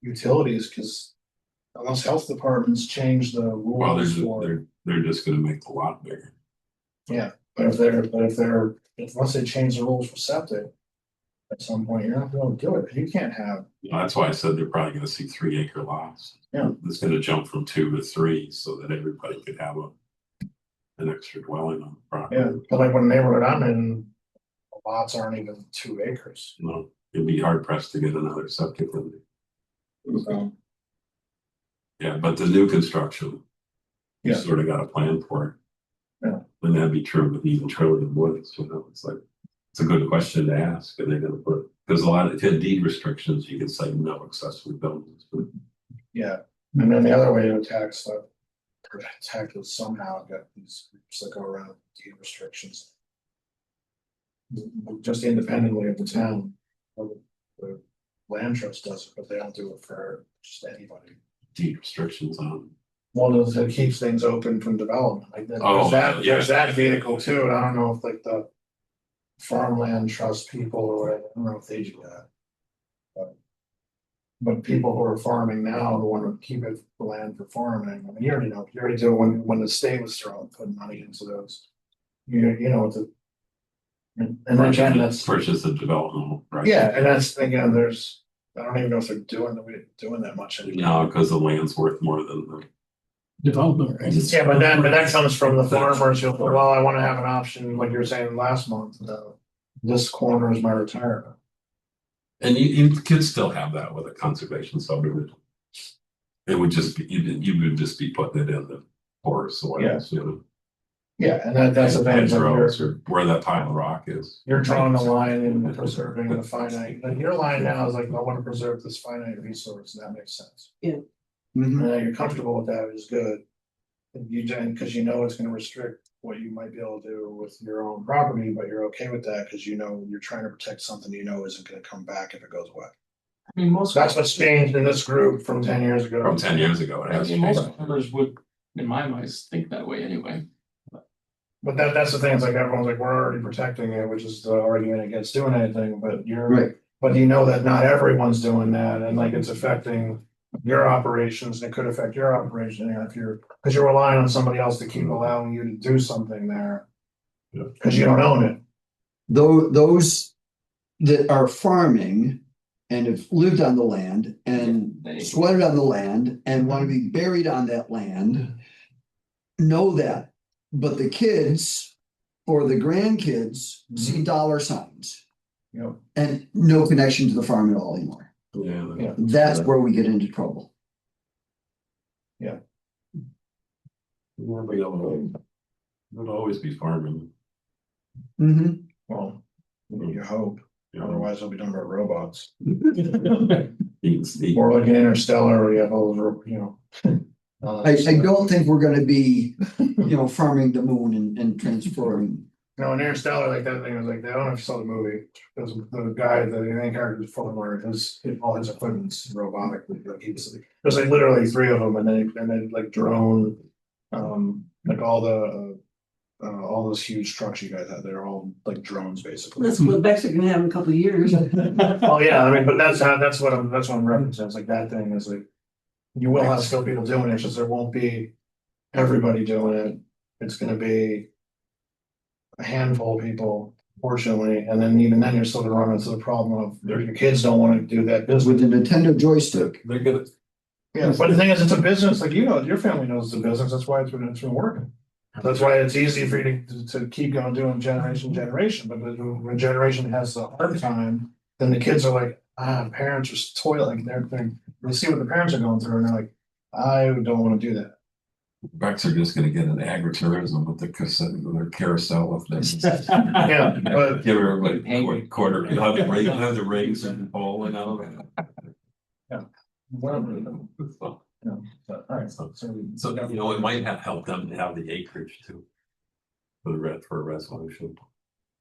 Utilities, cause unless health departments change the Well, rules for, they're just gonna make the lot bigger. but if once they change the rules for septic. At some point, you're not gonna do it, you can't have, That's why I said they're probably gonna see 3-acre lots. Yeah. It's gonna jump from 2 to 3 so that everybody could have an extra dwelling on the property. but like when the neighborhood I'm in. lots aren't even 2 acres. You know, it'd be hard pressed to get another septic in there. So, Yeah, but the new construction. You Yeah. sort of got a plan for it. Yeah. And that'd be true with even Trillium Woods, you know, it's like, it's a good question to ask, and they're gonna put, because a lot of, if you had deed restrictions, you could say no accessory buildings, but. yeah, and then the other way to attack stuff. Attack is somehow got these groups that go around deed restrictions. Just independently of the town. The land trust does it, but they don't do it for just anybody. Deed restrictions on. One of that keeps things open from development, like Oh, there's that vehicle too, and I don't know if like the. Farmland trust people or whatever, I don't know if they do that. But people who are farming now, who want to keep it the land for farming, I mean, you already know, you already do when the state was putting money into those. You know what the. And again, that's, Purchase the development, right? yeah, and that's, again, there's, I don't even know if they're doing that much anymore. No, because the land's worth more than the. Development. Yeah, but that comes from the farmers, who well, I wanna have an option, like you were saying last month, this corner is my retirement. And you could still have that with a conservation subdivision. It would just be, you would just be putting it in the forest or whatever, you know. Yeah, and that's the thing, Hedge is that rows or where that pile of rock is. you're drawing the line in preserving the finite, like your line now is like, I wanna preserve this finite resource, and that makes sense. Mhm. And you're comfortable with that is good. And you don't, cause you know it's gonna restrict what you might be able to do with your own property, but you're okay with that, cause you know you're trying to protect something you know isn't gonna come back if it goes away. I mean, most. That's what's changed in this group from 10 years ago. From 10 years ago, it I has mean, most changed. farmers would, in my mind, think that way anyway. But that's the thing, it's like everyone's like, we're already protecting it, which is the argument against doing anything, but Right. but you know that not everyone's doing that, and like it's affecting your operations, and it could affect your operation, and if you're, because you're relying on somebody else to keep allowing you to do something there. Yeah. Cause you don't own it. Though those that are farming and have lived on the land and sweated on the land and want to be buried on that land know that. But the kids or the grandkids see dollar signs You know, and no connection to the farm at all anymore. Yeah. Yeah. That's where we get into trouble. It'll always be farming. Mhm. well, you hope, You know. otherwise it'll be done by robots. Eat. Or like an Interstellar, where you have all those, you know. I don't think we're gonna be, farming the moon and transferring. No, in Interstellar, like that thing was like, I don't know if you saw the movie, there's the guy, the main character's farmer, all his equipment's robotically, like there's like literally 3 of them, and then like drone. Like all those huge trucks you guys have, they're all like drones basically. That's what Beck's gonna have in a couple of years. Oh, yeah, I mean, but that's what I'm referencing, it's like that thing is like. You will have still people doing it, just there won't be everybody doing it, it's gonna be. A handful of people, fortunately, and then even then you're still gonna run into the problem of your kids don't wanna do that business. With the Nintendo joystick. They're gonna, Yeah, but the thing is, it's a business, like your family knows it's a business, that's why it's been working. That's why it's easy for you to keep going doing generation, but when generation has a hard time, then the kids are like, parents are toiling, they see what the parents are going through, and they're like, I don't wanna do that. Bex are just gonna get an agritourism with their carousel with this. Yeah, but Give everybody a quarter, you'll have the rings and pole and all that. whatever, but, all right, so. So, it might have helped them to have the acreage too. For a resolution.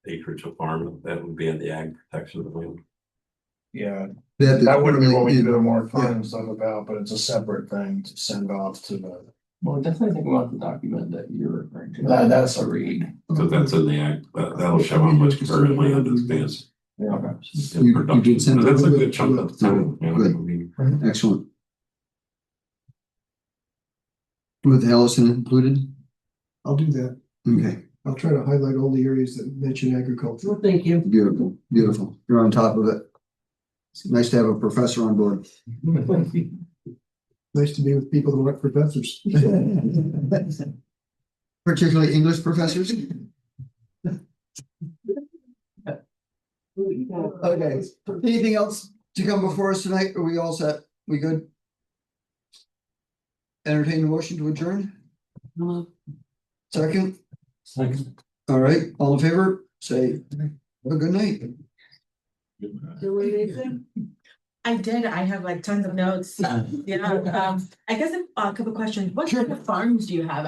Acreage of farm, that would be in the ag protection of the land. Yeah, that wouldn't be what we do the more fun stuff about, but it's a separate thing to send off to the. Well, definitely think about the document that you're referring to. That's a read. So that's in the ag, that'll show how much current land is being. Yeah. in You production. did send it That's a over? good chunk of time. Good. I mean, Excellent. With Allison included? I'll do that. Okay, I'll try to highlight all the areas that mention agriculture. Well, thank you. beautiful, beautiful. You're on top of it. It's nice to have a professor on board. Nice to be with people who aren't professors. Particularly English professors. Okay, anything else to come before us tonight? Are we all set? We good? Entertain the motion to adjourn? Second? All right, all in favor, say, have a good night. Do anything? I did, I have like tons of notes. Yeah, I guess a couple questions. What kind of farms do you have?